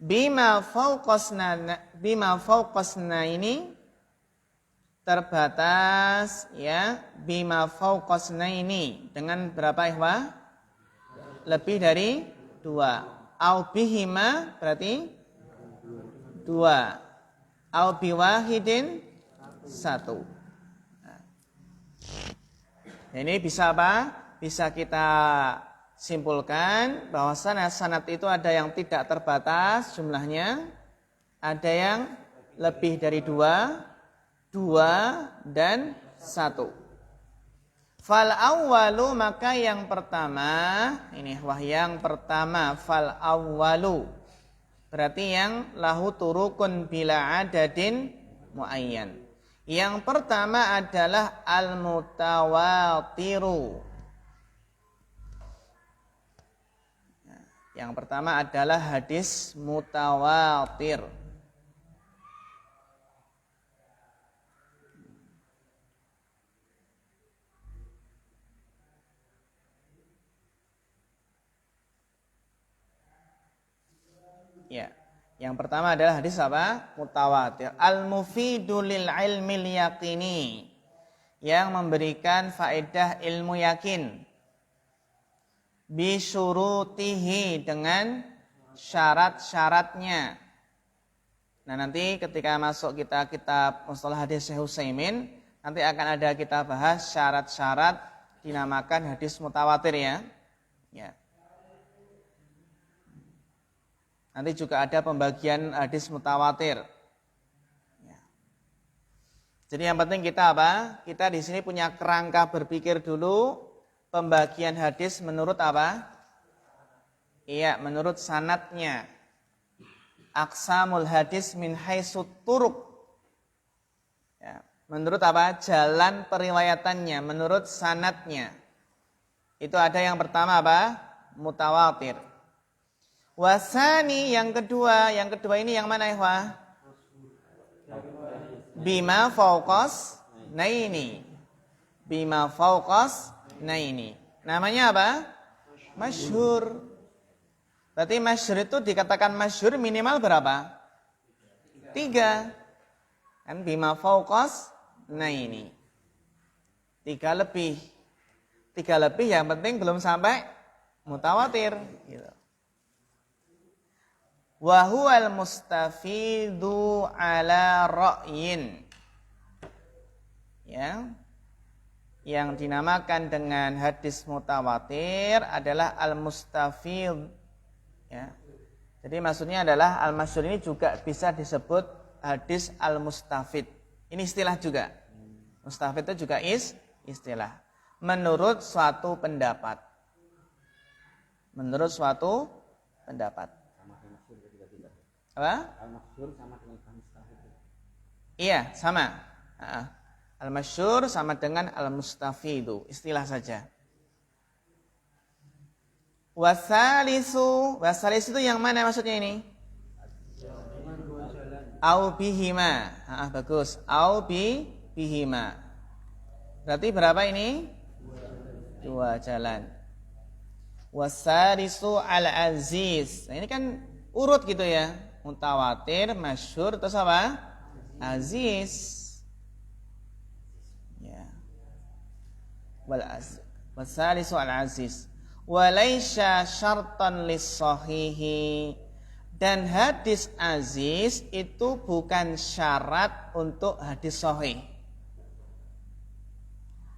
Speaker 1: Bima fauqasna ini terbatas ya, bima fauqasna ini dengan berapa ikhwah? Lebih dari 2. Au bihima berarti 2. Au biwahidin 1. Nah, ini bisa apa? Bisa kita simpulkan bahwa sanad itu ada yang tidak terbatas jumlahnya, ada yang lebih dari 2, dan 1. Fal awwalu, maka yang pertama, ini yang pertama, fal awwalu berarti yang lahu turukun bila adadin muayyan. Yang pertama adalah al mutawatiru. Yang pertama adalah hadis mutawatir. Ya. Yang pertama adalah hadis apa? Mutawatir. Al-mufidu lil ilmil yaqini. Yang memberikan faedah ilmu yakin. Bisyurutihi, dengan syarat-syaratnya. Nah, nanti ketika masuk kita kitab Mustalah Hadis Syekh Utsaimin, nanti akan ada kita bahas syarat-syarat dinamakan hadis mutawatir ya. Ya. Nanti juga ada pembagian hadis mutawatir. Ya. Jadi yang penting kita apa? Kita di sini punya kerangka berpikir dulu, pembagian hadis menurut apa? Iya, menurut sanadnya. Aqsamul hadis min haitsut turuq. Ya, menurut apa? Jalan periwayatannya, menurut sanadnya. Itu ada yang pertama apa? Mutawatir. Wasani yang kedua ini yang mana ikhwah? Bima fauqas naini. Bima fauqas naini. Namanya apa? Masyhur. Berarti masyhur itu dikatakan masyhur minimal berapa? 3. Kan bima fauqas naini. 3 lebih. 3 lebih yang penting belum sampai mutawatir gitu. Wa huwal mustafidu ala ra'yin. Ya. Yang dinamakan dengan hadis mutawatir adalah al-mustafid. Ya. Jadi maksudnya adalah al-masyhur ini juga bisa disebut hadis al-mustafid. Ini istilah juga. Mustafid itu juga istilah. Menurut suatu pendapat. Menurut suatu pendapat. Apa?
Speaker 3: Al-masyhur sama dengan al-mustafid.
Speaker 1: Iya, sama. Al-masyhur sama dengan al-mustafidu, istilah saja. Wasalisu itu yang mana maksudnya ini? Au bihima. Bagus. Au bihima. Berarti berapa ini? 2 jalan. Wasalisu al-aziz. Nah, ini kan urut gitu ya. Mutawatir, masyhur, terus apa? Aziz. Ya. Wasalisu al-aziz. Walaisya syartan lis-sahihi. Dan hadis aziz itu bukan syarat untuk hadis sahih.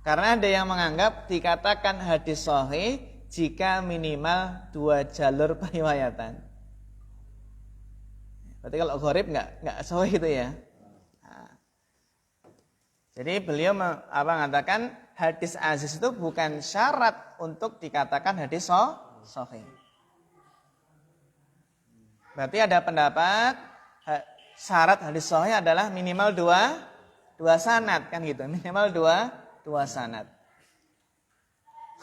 Speaker 1: Karena ada yang menganggap dikatakan hadis sahih jika minimal 2 jalur periwayatan. Berarti kalau gharib enggak sahih itu ya. Nah. Jadi beliau mengatakan hadis aziz itu bukan syarat untuk dikatakan hadis sahih. Berarti ada pendapat syarat hadis sahih adalah minimal 2 sanad kan gitu, minimal 2 sanad.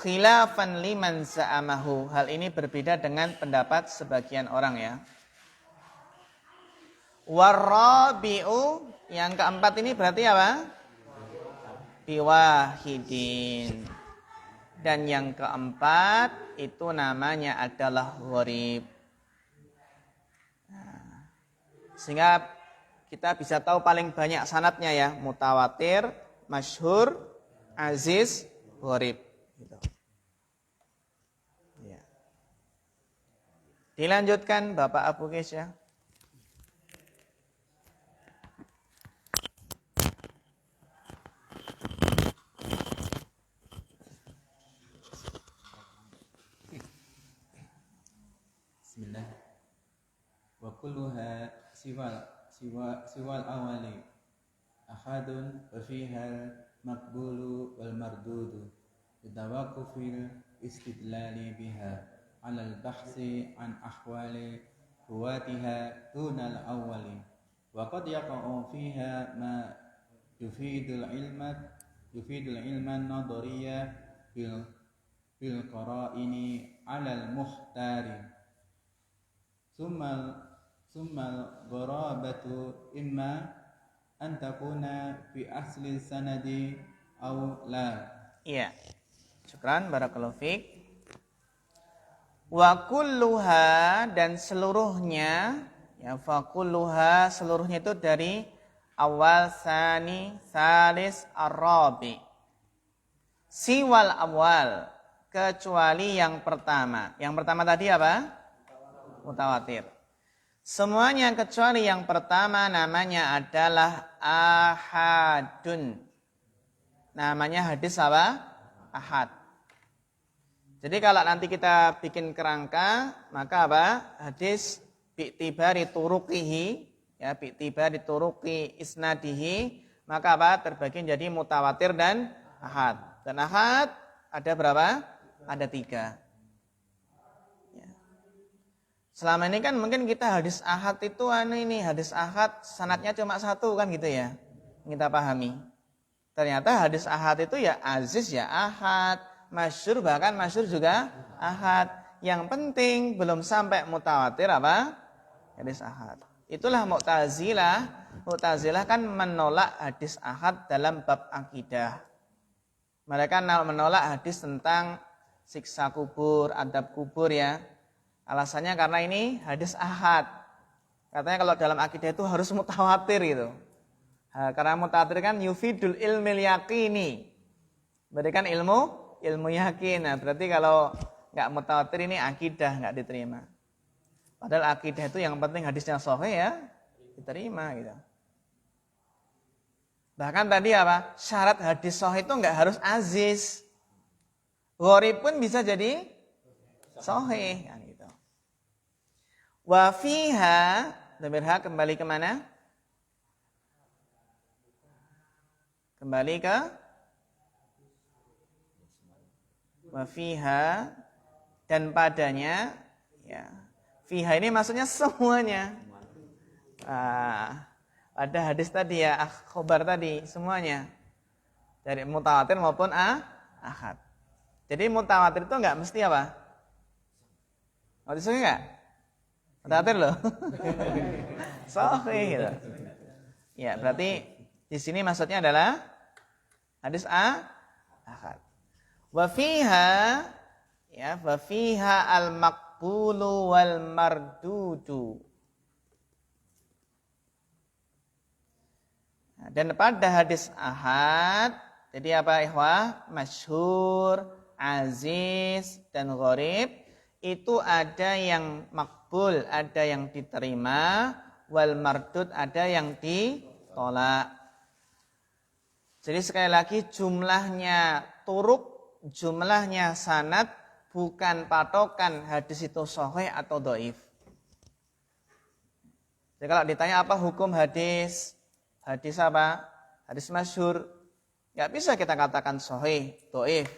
Speaker 1: Khilafan liman za'amahu. Hal ini berbeda dengan pendapat sebagian orang ya. Warabi'u, yang keempat ini berarti apa? Biwahidin. Dan yang keempat itu namanya adalah gharib. Nah, sehingga kita bisa tahu paling banyak sanadnya ya, mutawatir, masyhur, aziz, gharib. Gitu. Ya. Dilanjutkan Bapak Abu Qais ya.
Speaker 4: Bismillah. Wa kulluha siwal awali ahadun wa fiha maqbulu wal mardudu bitawaqufil istidlali biha ala al-bahsi an ahwali ruwatiha dunal awwali wa qad yaqa'u fiha ma yufidul ilman nadhariyya bil qara'ini ala al-muhtari summal gharabatu imma an takuna fi asli sanadi aw la.
Speaker 1: Iya. Syukran barakallahu fiik. Wa kulluha, dan seluruhnya, ya, fa kulluha, seluruhnya itu dari awal, sani, salis, ar-rabi. Siwal awal, kecuali yang pertama. Yang pertama tadi apa? Mutawatir. Semuanya kecuali yang pertama namanya adalah ahadun. Namanya hadis apa? Ahad. Jadi kalau nanti kita bikin kerangka, maka apa? Hadis bi'tibari turuqihi, ya, bi'tibari turuqi isnadihi, maka apa? Terbagi menjadi mutawatir dan ahad. Dan ahad ada berapa? Ada 3. Ya. Selama ini kan mungkin kita hadis ahad itu ini hadis ahad sanadnya cuma 1 kan gitu ya. Kita pahami. Ternyata hadis ahad itu ya aziz ya ahad, masyhur bahkan masyhur juga ahad. Yang penting belum sampai mutawatir apa? Hadis ahad. Itulah Mu'tazilah. Mu'tazilah kan menolak hadis ahad dalam bab akidah. Mereka menolak hadis tentang siksa kubur, adab kubur ya. Alasannya karena ini hadis ahad. Katanya kalau dalam akidah itu harus mutawatir gitu. Karena mutawatir kan yufidul ilmil yaqini. Berikan ilmu yakin. Nah, berarti kalau nggak mutawatir ini akidah nggak diterima. Padahal akidah itu yang penting hadisnya sahih ya diterima gitu. Bahkan tadi apa? Syarat hadis sahih itu enggak harus aziz. Gharib pun bisa jadi sahih kan gitu. Wa fiha, dhamir ha kembali ke mana? Kembali ke wa fiha, dan padanya ya. Fiha ini maksudnya semuanya. Ada hadis tadi ya, khobar tadi, semuanya. Dari mutawatir maupun ahad. Jadi mutawatir itu enggak mesti apa? Mesti sahih enggak? Mutawatir loh. Sahih gitu. Ya, berarti di sini maksudnya adalah hadis ahad. Wa fiha, ya, wa fiha al-maqbulu wal mardudu. Dan pada hadis ahad, jadi apa ikhwah? Masyhur, aziz, dan gharib, itu ada yang makbul, ada yang diterima, wal mardud, ada yang ditolak. Jadi sekali lagi jumlahnya turuk, jumlahnya sanad, bukan patokan hadis itu sahih atau dhaif. Jadi kalau ditanya apa hukum hadis? Hadis apa? Hadis masyhur. Enggak bisa kita katakan sahih, dhaif.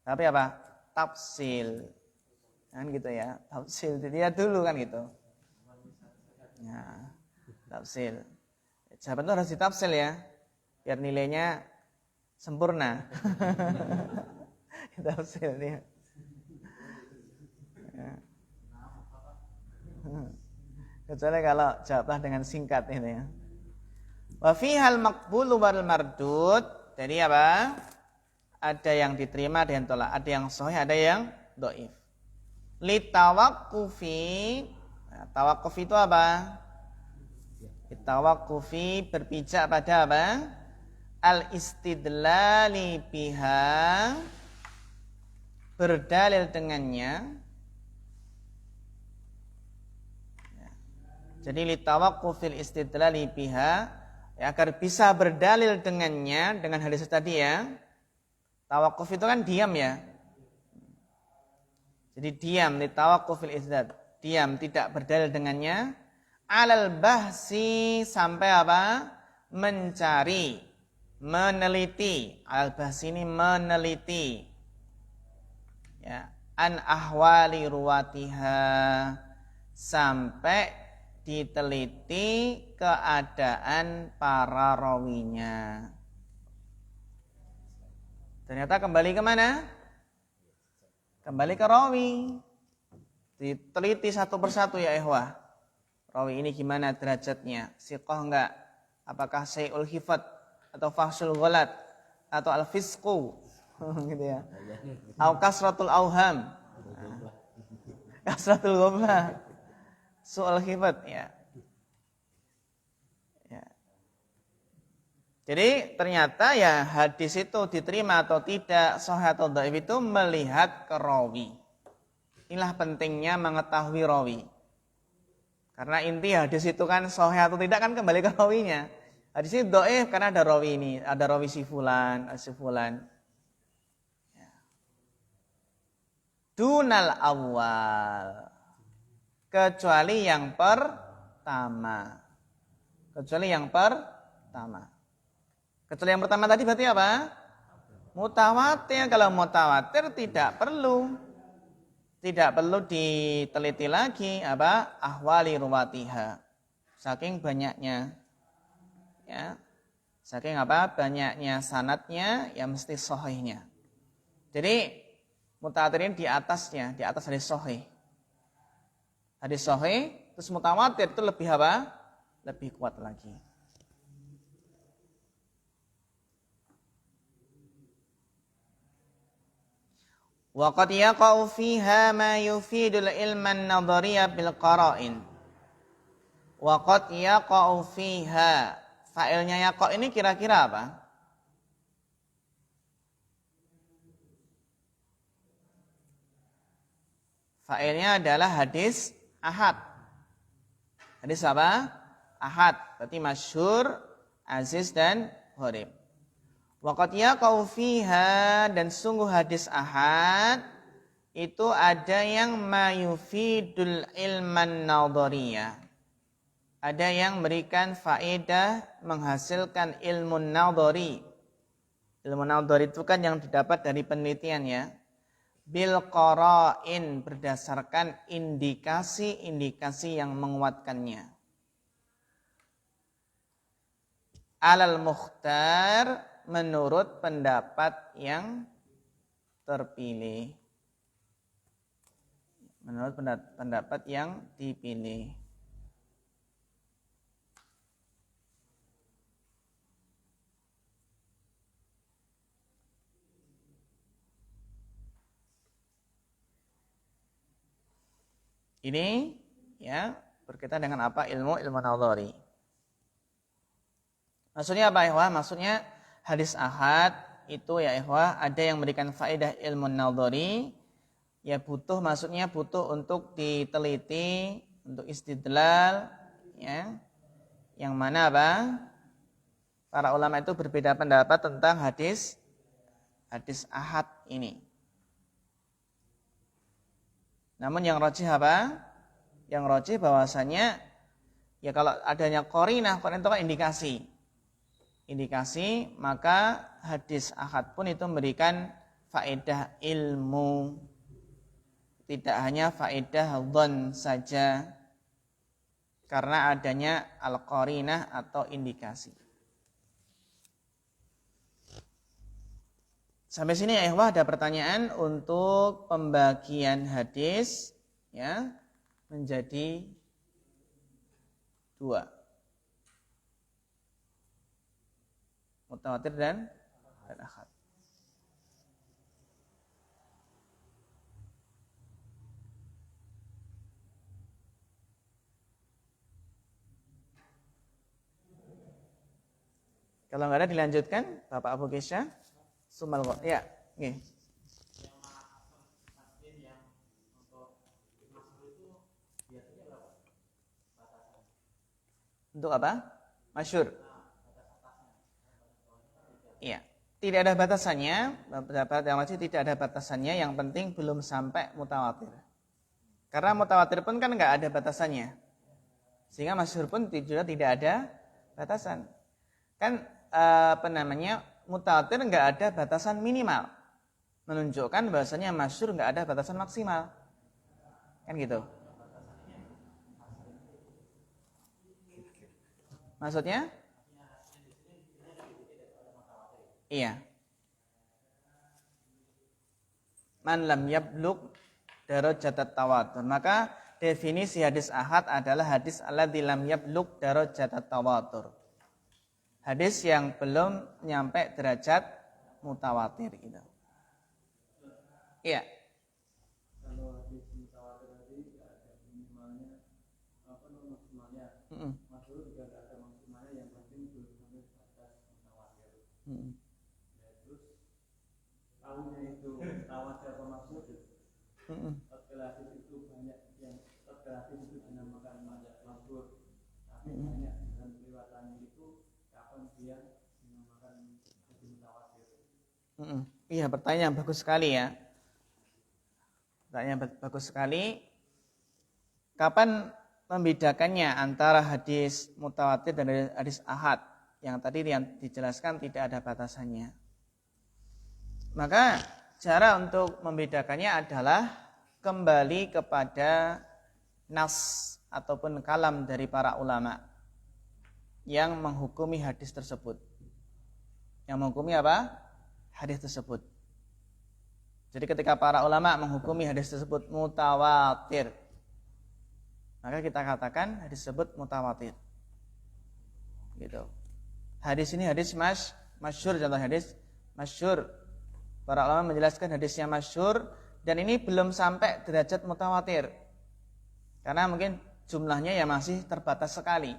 Speaker 1: Tapi apa? Tafsil. Kan gitu ya. Tafsil dilihat dulu kan gitu. Ya, tafsil. Jawaban itu harus ditafsil ya. Biar nilainya sempurna. Tafsil dia. Ya. Kecuali kalau jawablah dengan singkat ini ya. Wa fihal maqbulu wal mardud. Jadi apa? Ada yang diterima, ada yang tolak, ada yang sahih, ada yang dhaif. Li tawaqqufi. Nah, tawaqquf itu apa? Li tawaqqufi, berpijak pada apa? Al istidlali biha, berdalil dengannya. Jadi li tawaqqufil istidlali biha, ya, agar bisa berdalil dengannya, dengan hadis tadi ya. Tawakuf itu kan diam ya. Jadi diam, tawakkufil istidlal, diam, tidak berdalil dengannya. Alal bahsi, sampai apa? Mencari, meneliti. Alal bahsi ini meneliti. Ya, an ahwali ruwatiha, sampai diteliti keadaan para rawinya. Ternyata kembali ke mana? Kembali ke rawi. Diteliti satu persatu ya ikhwah. Rawi ini gimana derajatnya? Siqah enggak? Apakah syai'ul hifat atau fahsyul ghalat atau al-fisqu gitu ya. Au kasratul auham. Kasratul ghammah. Su'al khifat ya. Ya. Jadi ternyata ya hadis itu diterima atau tidak, sahih atau dhaif itu melihat ke rawi. Inilah pentingnya mengetahui rawi. Karena inti hadis itu kan sahih atau tidak kan kembali ke rawinya. Hadis ini dhaif karena ada rawi ini, ada rawi si fulan, si fulan. Ya. Dunal awal. Kecuali yang pertama. Kecuali yang pertama. Kecuali yang pertama tadi berarti apa? Mutawatir. Kalau mutawatir tidak perlu diteliti lagi apa? Ahwali ruwatiha. Saking banyaknya. Ya. Saking apa? Banyaknya sanadnya ya mesti sahihnya. Jadi mutawatir ini di atas hadis sahih. Hadis sahih terus mutawatir itu lebih apa? Lebih kuat lagi. Wa qad yaqa'u fiha ma yufidul ilman nadhariyya bil qara'in. Wa qad yaqa'u fiha. Fa'ilnya yaqa' ini kira-kira apa? Fa'ilnya adalah hadis ahad. Hadis apa? Ahad. Berarti masyhur, aziz dan gharib. Waqad yaqau fiha, dan sungguh hadis ahad itu ada yang mayufidul ilman nadhariyah. Ada yang memberikan faedah menghasilkan ilmu nadhari. Ilmu nadhari itu kan yang didapat dari penelitian ya. Bil qara'in, berdasarkan indikasi-indikasi yang menguatkannya. Alal mukhtar, menurut pendapat yang terpilih. Menurut pendapat yang dipilih. Ini ya berkaitan dengan apa? Ilmu nadhari. Maksudnya apa ikhwah? Maksudnya hadis ahad itu ya ikhwah ada yang memberikan faedah ilmu nadhari, ya maksudnya butuh untuk diteliti, untuk istidlal ya. Yang mana apa? Para ulama itu berbeda pendapat tentang hadis ahad ini. Namun yang rajih apa? Yang rajih bahwasanya ya kalau adanya qarinah itu kan indikasi, maka hadis ahad pun itu memberikan faedah ilmu, tidak hanya faedah dhon saja, karena adanya al-qarinah atau indikasi. Sampai sini ya ikhwah ada pertanyaan untuk pembagian hadis ya menjadi 2. Mutawatir dan ahad. Kalau enggak ada dilanjutkan Bapak Abu Kesha. Sumal kok. Ya, nggih. Untuk apa? Masyhur. Iya. Tidak ada batasannya, pendapat yang masih tidak ada batasannya, yang penting belum sampai mutawatir. Karena mutawatir pun kan enggak ada batasannya. Sehingga masyhur pun juga tidak ada batasan. Kan mutawatir enggak ada batasan minimal. Menunjukkan bahasanya masyhur enggak ada batasan maksimal. Kan gitu. Maksudnya? Iya. Man lam yablugh darajatat tawatur. Maka definisi hadis ahad adalah hadis alladzi lam yablugh darajatat tawatur. Hadis yang belum nyampe derajat mutawatir gitu. Iya.
Speaker 2: Kalau hadis mutawatir tadi
Speaker 5: tahunya itu tawatir atau maksud tatkala itu banyak yang tatkala itu dinamakan maksud tapi banyak dengan keliwatannya itu kapan dia dinamakan mutawatir.
Speaker 1: Iya, pertanyaan bagus sekali ya. Pertanyaan bagus sekali. Kapan membedakannya antara hadis mutawatir dan hadis ahad? Yang tadi yang dijelaskan tidak ada batasannya. Maka cara untuk membedakannya adalah kembali kepada nas ataupun kalam dari para ulama yang menghukumi hadis tersebut. Yang menghukumi apa? Hadis tersebut. Jadi ketika para ulama menghukumi hadis tersebut mutawatir, maka kita katakan hadis tersebut mutawatir. Gitu. Hadis ini hadis masyhur, contoh hadis masyhur. Para ulama menjelaskan hadisnya masyhur dan ini belum sampai derajat mutawatir. Karena mungkin jumlahnya ya masih terbatas sekali.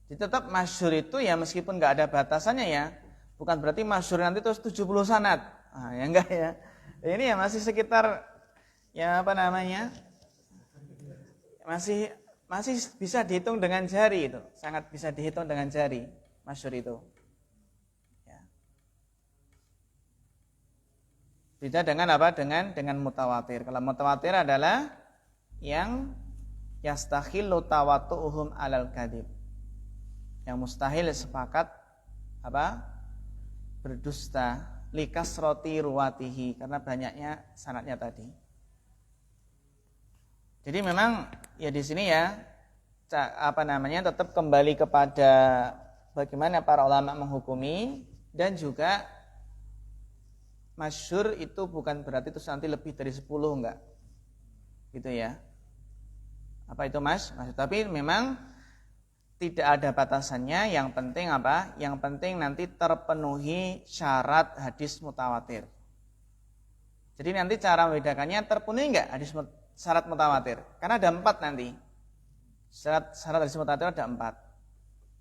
Speaker 1: Jadi tetap masyhur itu ya meskipun enggak ada batasannya ya, bukan berarti masyhur nanti terus 70 sanad. Ya enggak ya. Ini ya masih sekitar ya apa namanya? Masih bisa dihitung dengan jari itu. Sangat bisa dihitung dengan jari masyhur itu. Beda dengan apa? Dengan mutawatir. Kalau mutawatir adalah yang yastakhillu tawatu'uhum alal kadhib. Yang mustahil sepakat apa? Berdusta likasrati ruwatihi karena banyaknya sanadnya tadi. Jadi memang ya di sini ya apa namanya tetap kembali kepada bagaimana para ulama menghukumi dan juga masyhur itu bukan berarti itu nanti lebih dari 10 enggak. Gitu ya. Apa itu masyhur? Tapi memang tidak ada batasannya, yang penting apa? Yang penting nanti terpenuhi syarat hadis mutawatir. Jadi nanti cara membedakannya terpenuhi enggak hadis syarat mutawatir? Karena ada 4 nanti. Syarat hadis mutawatir ada 4.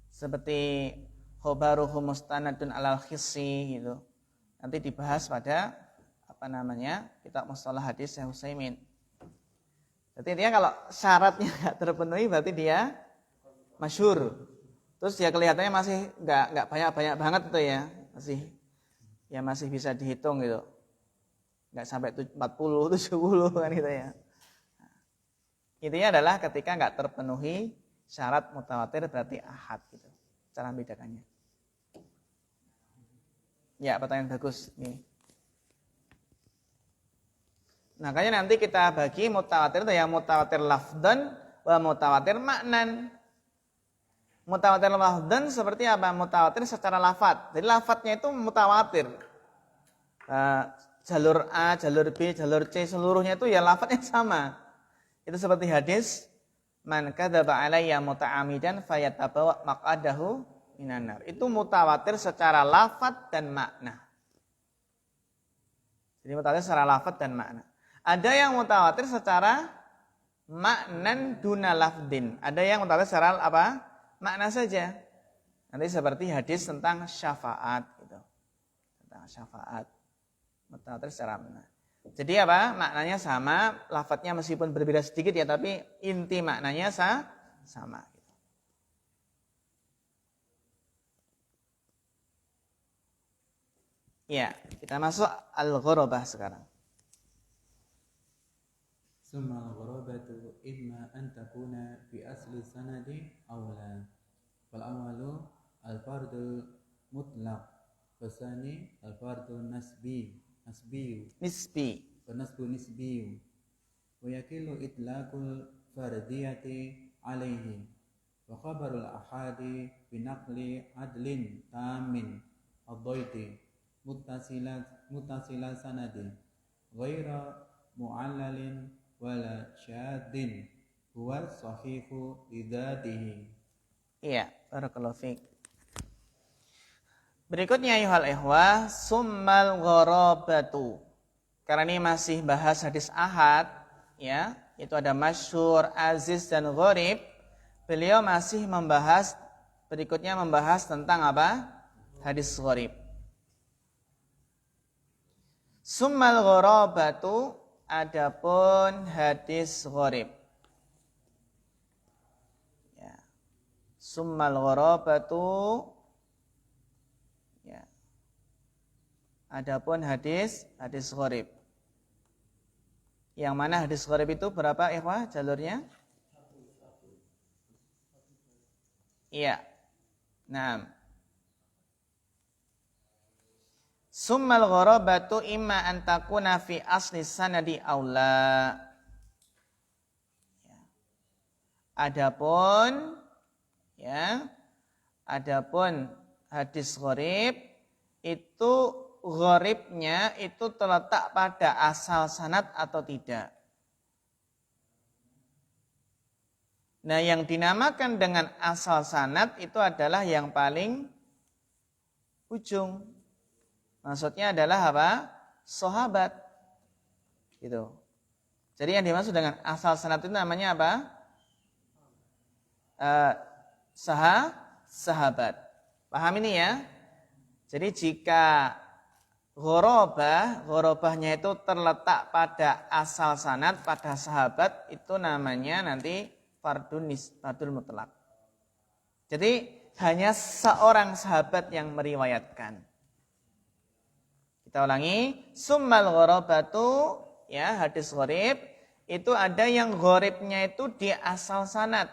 Speaker 1: Seperti khobaruhu mustanadun alal khissi gitu. Nanti dibahas pada apa namanya? Kitab Mustalah Hadis Syekh Utsaimin. Jadi dia kalau syaratnya enggak terpenuhi berarti dia masyhur. Terus dia kelihatannya masih enggak banyak-banyak banget itu ya. Masih bisa dihitung gitu. Enggak sampai 40, 70 kan gitu ya. Intinya adalah ketika enggak terpenuhi syarat mutawatir berarti ahad gitu. Cara membedakannya. Ya, pertanyaan bagus nih. Nah, kayaknya nanti kita bagi mutawatir itu yang mutawatir lafdan wa mutawatir maknan. Mutawatir lafdan seperti apa? Mutawatir secara lafad. Jadi lafadnya itu mutawatir. Jalur A, jalur B, jalur C seluruhnya itu ya lafadnya sama. Itu seperti hadis man kadzaba alayya muta'amidan fayatabawa maq'adahu minan nar. Itu mutawatir secara lafad dan makna. Jadi mutawatir secara lafad dan makna. Ada yang mutawatir secara maknan duna lafdin. Ada yang mutawatir secara apa? Makna saja. Nanti seperti hadis tentang syafaat gitu. Tentang syafaat. Mutawatir secara makna. Jadi apa? Maknanya sama, lafadznya meskipun berbeda sedikit ya, tapi inti maknanya sama. Ya, kita masuk al-ghurabah sekarang.
Speaker 4: Summa al-ghurabatu imma an takuna fi asli sanadi aw la. Wal awwalu al-fardu mutlaq, wasani al-fardu nisbi. Nasbu nisbi. Wa yakilu itlaqul fardiyati alaihi. Wa khabarul ahadi binaqli adlin tamin ad-daiti mutasila sanadi ghaira mu'allalin wala syadin huwa sahihu lidatihi.
Speaker 1: Iya, barakallahu fiik. Berikutnya ayuhal ikhwah, summal gharabatu. Karena ini masih bahas hadis ahad, ya, itu ada masyhur, aziz dan gharib. Beliau masih berikutnya membahas tentang apa? Hadis gharib. Summal gharabatu, adapun hadis gharib. Ya. Summal gharabatu, ya. Adapun hadis gharib. Yang mana hadis gharib itu berapa ikhwah jalurnya? Iya. Naam. Summal gharabatu imma an takuna fi asli sanadi aula. Adapun hadis gharib itu gharibnya itu terletak pada asal sanad atau tidak. Nah, yang dinamakan dengan asal sanad itu adalah yang paling ujung. Maksudnya adalah apa? Sahabat. Gitu. Jadi yang dimaksud dengan asal sanad itu namanya apa? Sahabat. Paham ini ya? Jadi jika ghorobahnya itu terletak pada asal sanad, pada sahabat, itu namanya nanti fardul mutlak. Jadi hanya seorang sahabat yang meriwayatkan. Kita ulangi, summal gharabatu, ya, hadis gharib itu ada yang gharibnya itu di asal sanad.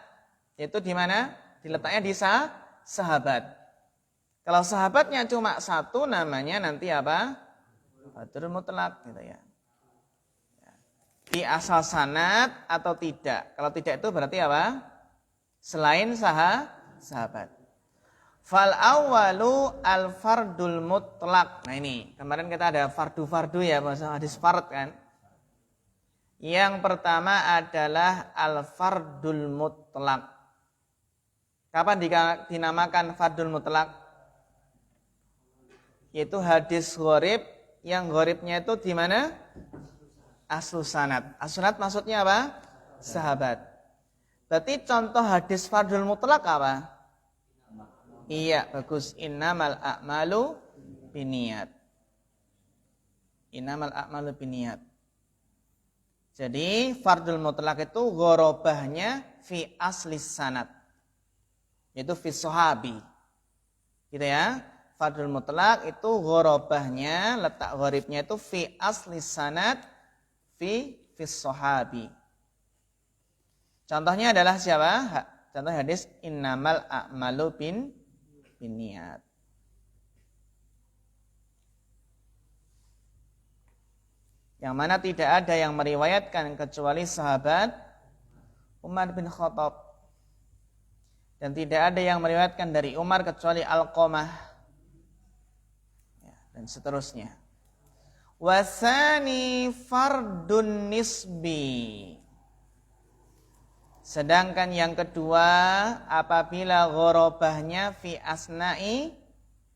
Speaker 1: Yaitu di mana? Diletaknya di sahabat. Kalau sahabatnya cuma satu, namanya nanti apa? Fardul mutlak gitu ya. Di asal sanad atau tidak. Kalau tidak itu berarti apa? Selain sahabat. Fal awwalu al fardul mutlak. Nah ini, kemarin kita ada fardu ya, bahasa hadis fard kan. Yang pertama adalah al fardul mutlak. Kapan dinamakan fardul mutlak? Yaitu hadis gharib yang gharibnya itu di mana? Aslu sanad. Aslu sanad maksudnya apa? Sahabat. Berarti contoh hadis fardul mutlak apa? Iya, bagus. Innamal a'malu binniyat. Innamal a'malu binniyat. Jadi fardul mutlak itu gharabahnya fi asli sanad. Yaitu fi sahabi. Gitu ya. Fardul mutlak itu gharabahnya, letak gharibnya itu fi asli sanad fi sahabi. Contohnya adalah siapa? Contoh hadis innamal a'malu binniyat. Yang mana tidak ada yang meriwayatkan kecuali sahabat Umar bin Khattab. Dan tidak ada yang meriwayatkan dari Umar kecuali Alqamah. Ya, dan seterusnya. Wasani fardun nisbi. Sedangkan yang kedua apabila gharabahnya fi asna'i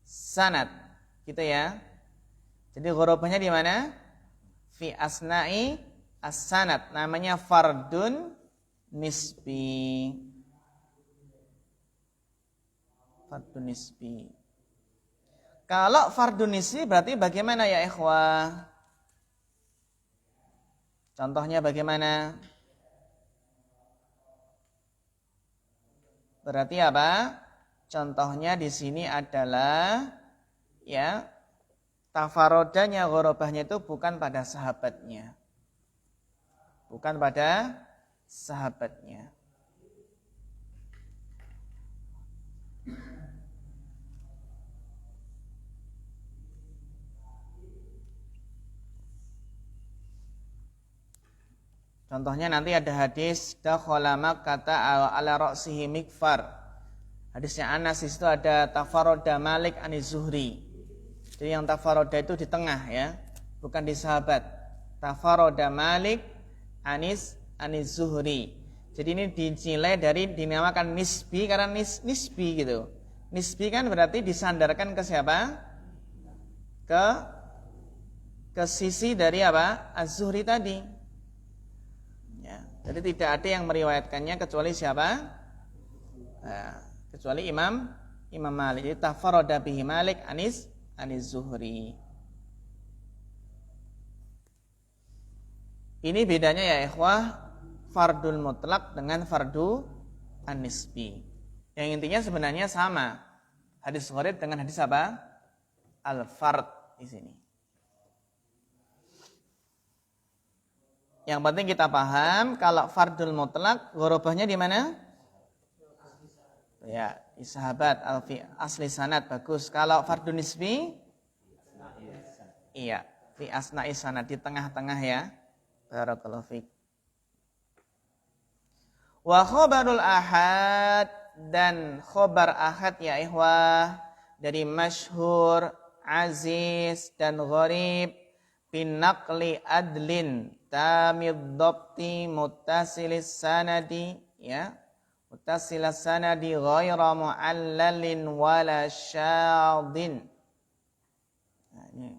Speaker 1: sanad. Gitu ya. Jadi gharabahnya di mana? Fi asna'i as-sanad. Namanya fardun nisbi. Fardun nisbi. Kalau fardun nisbi berarti bagaimana ya ikhwah? Contohnya bagaimana? Berarti apa? Contohnya di sini adalah ya tafarodanya gharabahnya itu bukan pada sahabatnya. Bukan pada sahabatnya. Contohnya nanti ada hadis dakhala Makkata ala ra'sihi mikfar. Hadisnya Anas itu ada tafaroda Malik anis Zuhri. Jadi yang tafaroda itu di tengah ya, bukan di sahabat. Tafaroda Malik anis Zuhri. Jadi ini dinilai dari dinamakan nisbi karena nisbi gitu. Nisbi kan berarti disandarkan ke siapa? Ke sisi dari apa? Az-Zuhri tadi. Jadi tidak ada yang meriwayatkannya kecuali siapa? Nah, kecuali Imam Malik. Jadi tafarrada bihi Malik anis Zuhri. Ini bedanya ya ikhwah, fardul mutlak dengan fardu an-nisbi. Yang intinya sebenarnya sama. Hadis gharib dengan hadis apa? Al-fard di sini. Yang penting kita paham kalau fardul mutlak ghorobahnya di mana? Ya, di sahabat asli sanad bagus. Kalau fardun nisbi? Iya, fi asna'i sanad di tengah-tengah ya. Barakallahu fiik. Wa khabarul ahad dan khobar ahad ya ikhwah dari masyhur, aziz dan gharib bin naqli adlin tamid dhabti muttasilis sanadi ya muttasilas sanadi ghaira mu'allalin wala syadin. Nah, ini.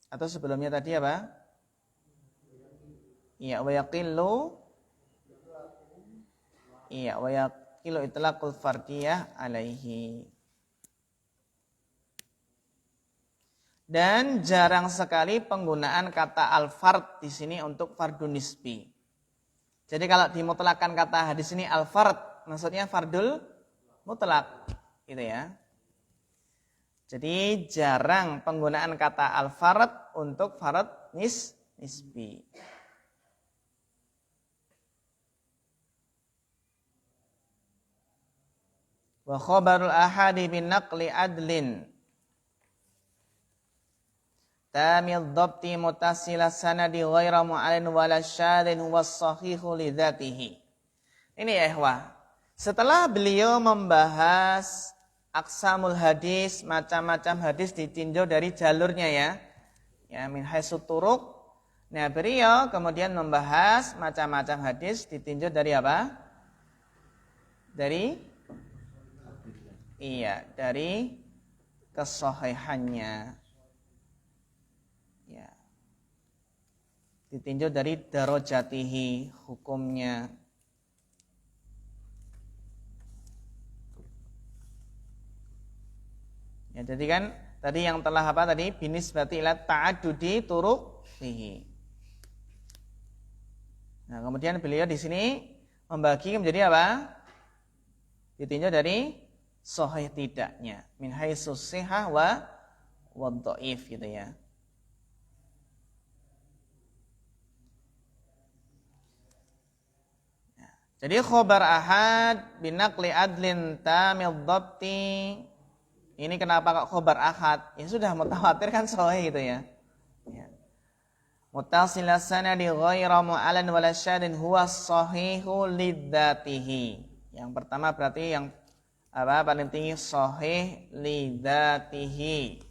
Speaker 1: Atau sebelumnya tadi apa? Iya, wa yaqillu. Iya, wa yaqillu itlaqul fardiyah alaihi. Dan jarang sekali penggunaan kata al-fard di sini untuk fardun nisbi. Jadi kalau dimutlakan kata hadis ini al-fard, maksudnya fardul mutlak, gitu ya. Jadi jarang penggunaan kata al-fard untuk fard nisbi. Wa khabarul ahadi bin naqli adlin tamil dhabti muttasilas sanadi ghaira mu'alin wala syadin huwa sahihu li dzatihi. Ini ya ikhwah. Setelah beliau membahas aqsamul hadis, macam-macam hadis ditinjau dari jalurnya ya. Ya min haitsu turuq. Nah, beliau kemudian membahas macam-macam hadis ditinjau dari apa? Dari kesahihannya. Ya. Ditinjau dari darajatihi, hukumnya. Ya, jadi kan tadi yang telah apa tadi? Binisbati ila ta'addudi turuqihi. Nah, kemudian beliau di sini membagi menjadi apa? Ditinjau dari sahih tidaknya, min haitsu shihah wa dhaif gitu ya. Jadi khobar ahad binaqli adlin tamil dhabti. Ini kenapa kok khobar ahad? Ya sudah mutawatir kan sahih gitu ya. Muttasilas sanadi ghaira mu'alan wala syadin huwa sahihu lidzatihi. Yang pertama berarti yang apa paling tinggi sahih lidzatihi.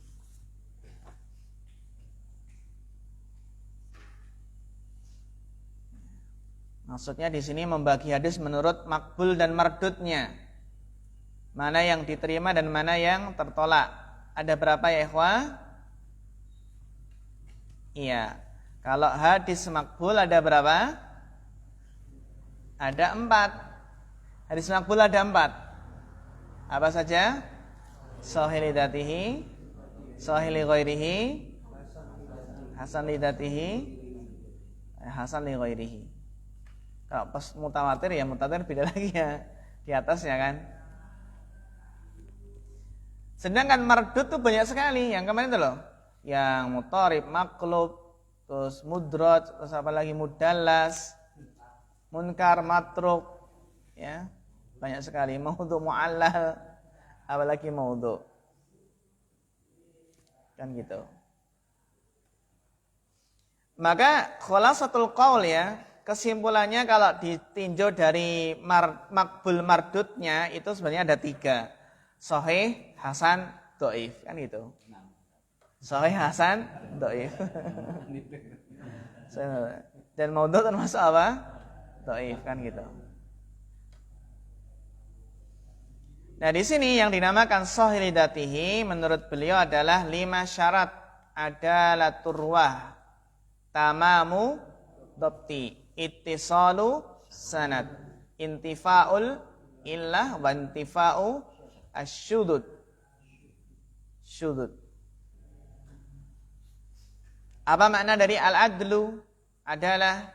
Speaker 1: Maksudnya di sini membagi hadis menurut makbul dan mardudnya. Mana yang diterima dan mana yang tertolak. Ada berapa ya ikhwah? Iya. Kalau hadis makbul ada berapa? Ada 4. Hadis makbul ada 4. Apa saja? Sahih li dzatihi, sahih li ghairihi, hasan li dzatihi, hasan li ghairihi. Kalau pas mutawatir ya mutawatir beda lagi ya di atasnya kan. Sedangkan mardud tuh banyak sekali. Yang kemarin itu loh, yang mutarib, maqlub, terus mudraj, terus apa lagi mudallas, munkar, matruk, ya banyak sekali. Maudhu, mu'allal, apalagi maudhu, kan gitu. Maka khulasatul qaul ya, kesimpulannya kalau ditinjau dari makbul mardudnya itu sebenarnya ada 3. Sahih, hasan, dhaif, kan gitu. Sahih, hasan, dhaif. Dan maudhu termasuk apa? Dhaif, kan gitu. Nah, di sini yang dinamakan sahih li dzatihi menurut beliau adalah 5 syarat. Ada turwah, tamamu dhabti, ittisalu sanad, intifa'ul illah wa intifa'u asyudud. Apa makna dari al-adlu? Adalah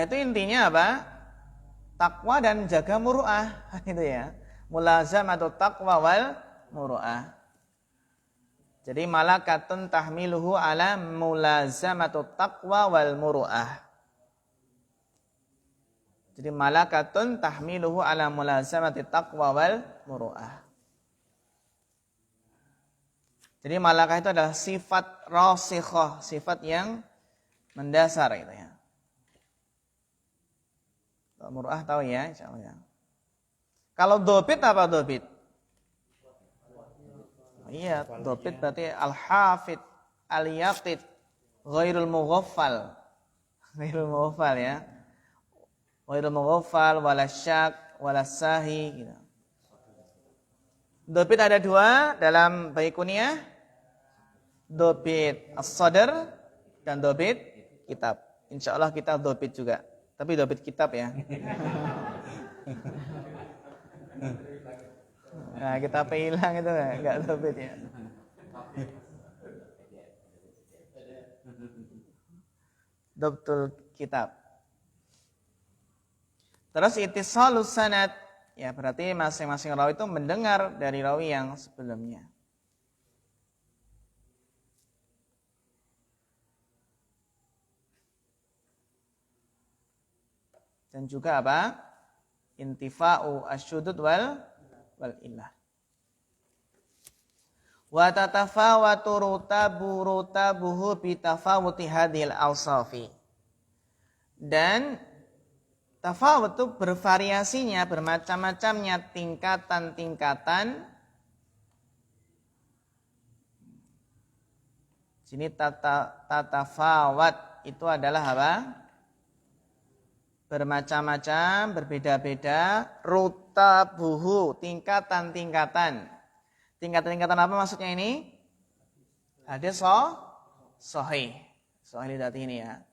Speaker 1: itu intinya apa? Takwa dan jaga muru'ah. Itu ya. Mulazamatu taqwa wal muru'ah. Jadi malakatun tahmiluhu ala mulazamatu taqwa wal muru'ah. Jadi malakatun tahmiluhu ala mulazamati taqwa wal muru'ah. Jadi malakah itu adalah sifat rasikhah, sifat yang mendasar gitu ya. Muru'ah tahu ya, insyaallah ya. Kalau dobit apa dobit? Iya, dobit berarti al-hafid, al-yaqid, ghairul mughaffal. Ghairul mughaffal ya. Ghairul mughaffal, wala syak, wala sahi gitu. Dobit ada dua dalam Baiquniyah. Dobit as-sadr dan dobit kitab. Insyaallah kita dobit juga. Tapi dobit kitab ya. Nah, kita hilang itu enggak dobit ya. Dobtul kitab. Terus ittisalus sanad, ya berarti masing-masing rawi itu mendengar dari rawi yang sebelumnya. Dan juga apa? Intifa'u asyudud wal illah. Wa tatafawatu rutabuhu bitafawuti hadhil awsafi. Dan tafawut itu bervariasinya, bermacam-macamnya tingkatan-tingkatan. Sini tatafawat itu adalah apa? Bermacam-macam, berbeda-beda, rutabuhu, tingkatan-tingkatan. Tingkatan-tingkatan apa maksudnya ini? Hadis sahih. Sahih lihat ini ya.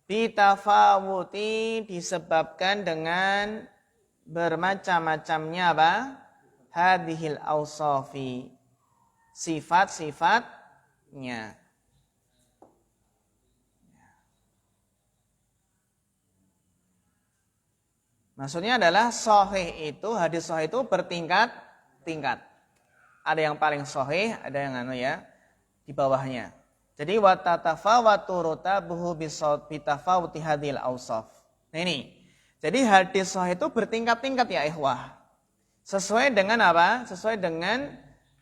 Speaker 1: Bitafawuti disebabkan dengan bermacam-macamnya apa? Hadhil awsafi. Sifat-sifatnya. Maksudnya adalah sahih itu, hadis sahih itu bertingkat-tingkat. Ada yang paling sahih, ada yang di bawahnya. Jadi wa tatafawatu rutabuhu bitafawuti hadhil awsaf. Nah ini. Jadi hadis sahih itu bertingkat-tingkat ya ikhwah. Sesuai dengan apa? Sesuai dengan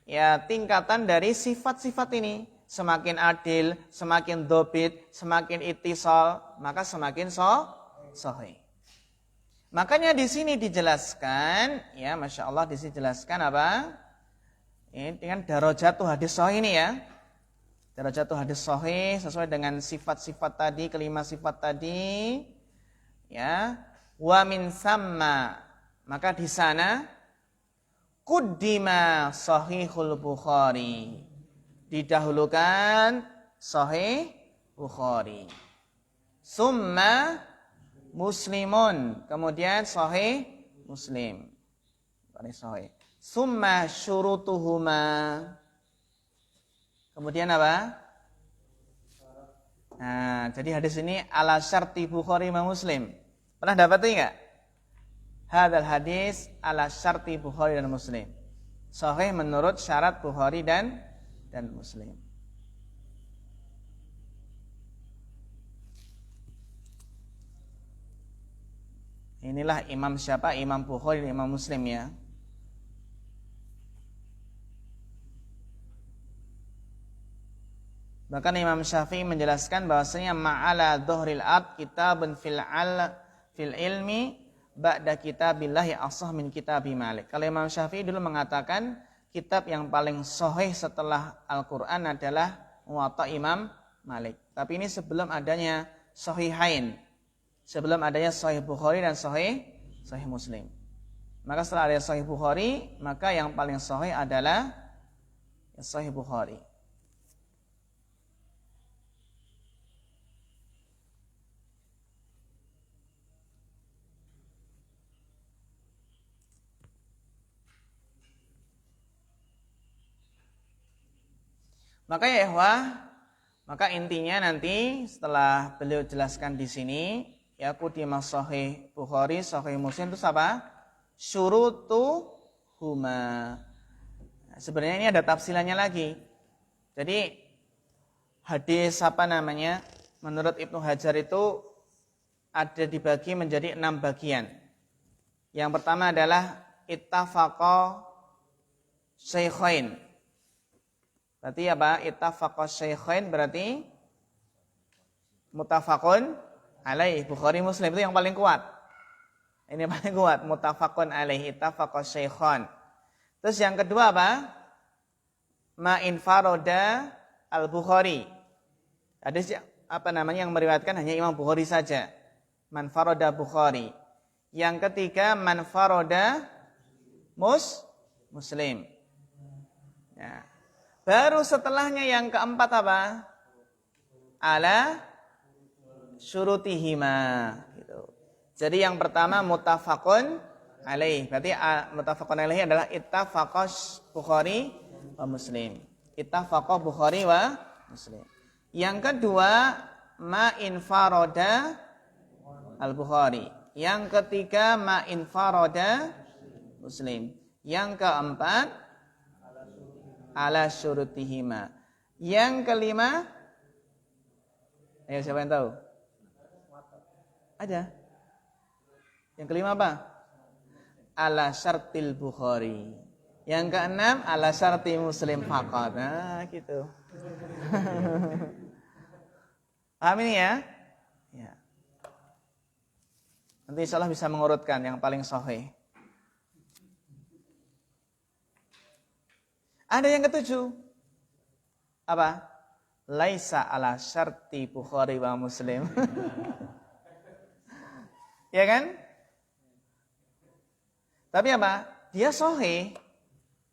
Speaker 1: ya tingkatan dari sifat-sifat ini. Semakin adil, semakin dobit, semakin ittisal, maka semakin sahih. Makanya di sini dijelaskan, ya masya Allah di sini dijelaskan apa? Ini dengan darajatuh hadis sahih ini ya. Darajatuh hadis sahih sesuai dengan sifat-sifat tadi, kelima sifat tadi, ya. Wa min samma, maka di sana Quddima Sahihul Bukhari. Didahulukan Sahih Bukhari. Summa Muslimun. Kemudian Sahih Muslim. Sahih. Summa syurutuhuma. Kemudian apa? Nah, jadi hadis ini ala syarti Bukhari ma Muslim. Pernah dapat enggak? Hadal hadis ala syarti Bukhari dan Muslim. Sahih menurut syarat Bukhari dan Muslim. Inilah imam siapa? Imam Bukhari dan Imam Muslim ya. Bahkan Imam Syafi'i menjelaskan bahwasanya ma'ala dhuhril ard kitabun fil ilmi ba'da kitabillahi asah min kitabi Malik. Kalau Imam Syafi'i dulu mengatakan kitab yang paling sahih setelah Al-Qur'an adalah Muwatta Imam Malik. Tapi ini sebelum adanya Sahihain. Sebelum adanya Sahih Bukhari dan Sahih Muslim. Maka setelah ada Sahih Bukhari, maka yang paling sahih adalah Sahih Bukhari. Maka ya ikhwah, maka intinya nanti setelah beliau jelaskan di sini, ya qudimah sahih Bukhari, sahih Muslim itu apa? Syurutu huma. Sebenarnya ini ada tafsilannya lagi. Jadi hadis menurut Ibnu Hajar itu ada dibagi menjadi 6 bagian. Yang pertama adalah ittafaqa syaikhain. Berarti apa? Ittafaqa syaikhain berarti muttafaqun alaih. Bukhari Muslim itu yang paling kuat. Ini yang paling kuat, muttafaqun alaih, ittafaqa syaikhan. Terus yang kedua apa? Ma infaroda al-Bukhari. Hadis yang meriwayatkan hanya Imam Bukhari saja. Man faroda Bukhari. Yang ketiga man faroda Muslim. Ya. Baru setelahnya yang keempat apa? Ala syurutihima gitu. Jadi yang pertama muttafaqun alaih. Berarti muttafaqun alaih adalah ittafaqas Bukhari wa Muslim. Ittafaqa Bukhari wa Muslim. Yang kedua ma infaroda al-Bukhari. Yang ketiga ma infaroda Muslim. Yang keempat ala syurutihima. Yang kelima, ayo siapa yang tahu? Ada. Yang kelima apa? Ala syartil Bukhari. Yang keenam ala syarti Muslim faqat. Nah, gitu. Paham ini ya? Ya. Nanti insyaallah bisa mengurutkan yang paling sahih. Ada yang ketujuh. Apa? Laisa ala syarti Bukhari wa Muslim. Ya kan? Tapi apa? Dia sahih.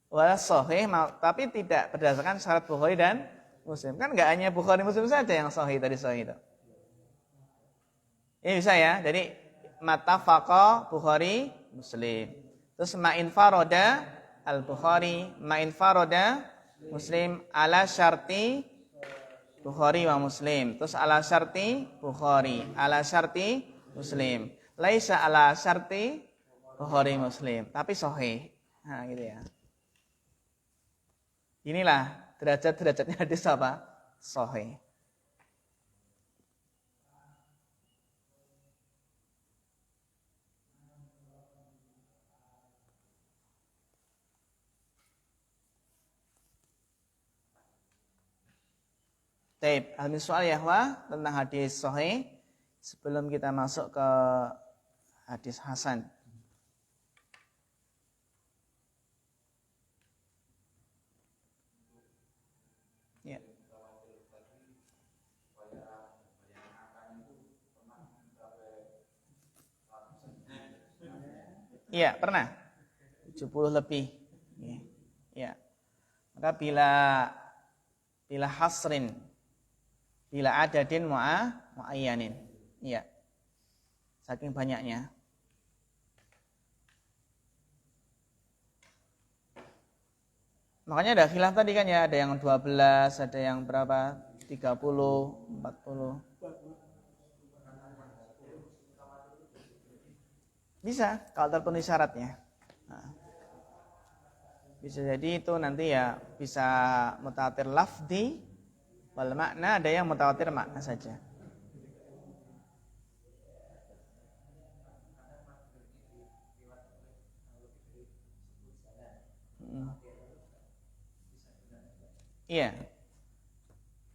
Speaker 1: Wala sahih, tapi tidak berdasarkan syarat Bukhari dan Muslim. Kan enggak hanya Bukhari Muslim saja yang sahih tadi sahih itu. Ini bisa ya. Jadi matafaqa Bukhari Muslim. Terus ma'in faroda al-Bukhari, ma'in faroda Muslim ala syarti Bukhari wa Muslim. Terus ala syarti Bukhari, ala syarti Muslim. Laisa ala syarti Bukhari Muslim, tapi sahih. Nah, gitu ya. Inilah derajat-derajatnya hadis apa? Sahih. Taib, almin soal ya tentang hadis sahih sebelum kita masuk ke hadis hasan. Ya. Iya, pernah. 70 lebih. Ya. Maka bila hasrin, bila adadin mu'ayyanin. Iya. Saking banyaknya. Makanya ada khilaf tadi kan ya, ada yang 12, ada yang berapa? 30, 40. Bisa kalau terpenuhi syaratnya. Nah. Bisa jadi itu nanti ya bisa mutawatir lafzi wal makna, ada yang mutawatir makna saja. Iya.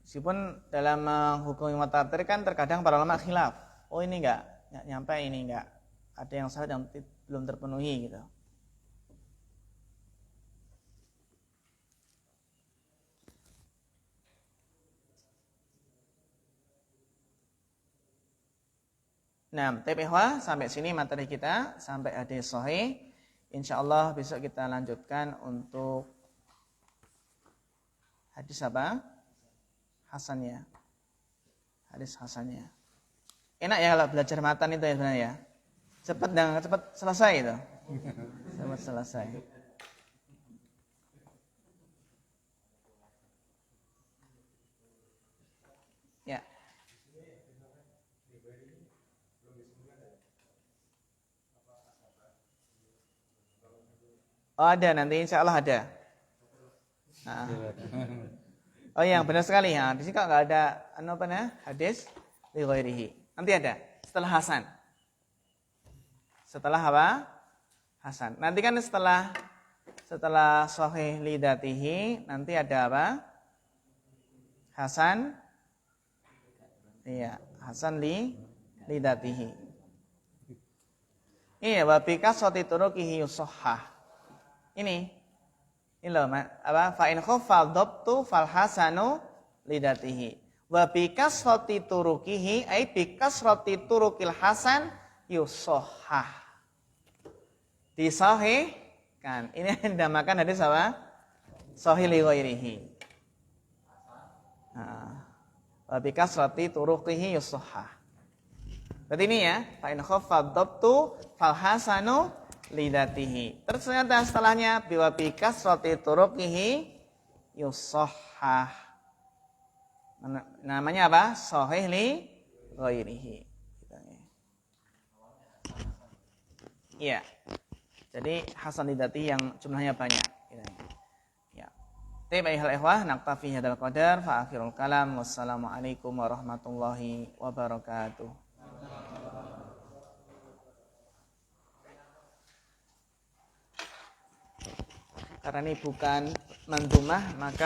Speaker 1: Meskipun dalam menghukumi mutawatir kan terkadang para ulama khilaf. Oh ini enggak nyampe, ini enggak. Ada yang syarat yang belum terpenuhi gitu. Nah, TPH sampai sini materi kita, sampai hadis sahih. Insyaallah besok kita lanjutkan untuk hadis apa? Hasannya. Hadis hasannya. Enak ya kalau belajar matan itu ya sebenarnya. Cepat selesai itu. Cepat selesai. Oh ada, nanti insya Allah ada. Nah. Oh yang benar sekali ya. Di sini kok nggak ada hadis li ghairihi. Nanti ada setelah Hasan. Setelah apa? Hasan. Nanti kan setelah sahih li dzatihi nanti ada apa? Hasan. Iya, Hasan li dzatihi. Iya, wa bi kasrati turuqihi yusahhah. Ini loh, apa? Fa in khafa dhabtu fal hasanu lidatihi. Wa bi kasrati turuqihi ay bi kasrati turuqil hasan yusahhah. Disahihkan. Ini dinamakan hadis apa? Sahih li ghairihi. Wa bi kasrati turuqihi yusahhah. Berarti ini ya, fa in khafa dhabtu fal hasanu lidatihi. Terus ternyata setelahnya biwa bi kasrati turuqihi yusahhah. Namanya apa? Sahih li ghairihi. Iya. Jadi hasan lidatihi yang jumlahnya banyak. Ya. Baiklah ikhwah, naktafi hadzal qadar fa akhirul kalam. Wassalamualaikum warahmatullahi wabarakatuh. Karena ini bukan mandumah, maka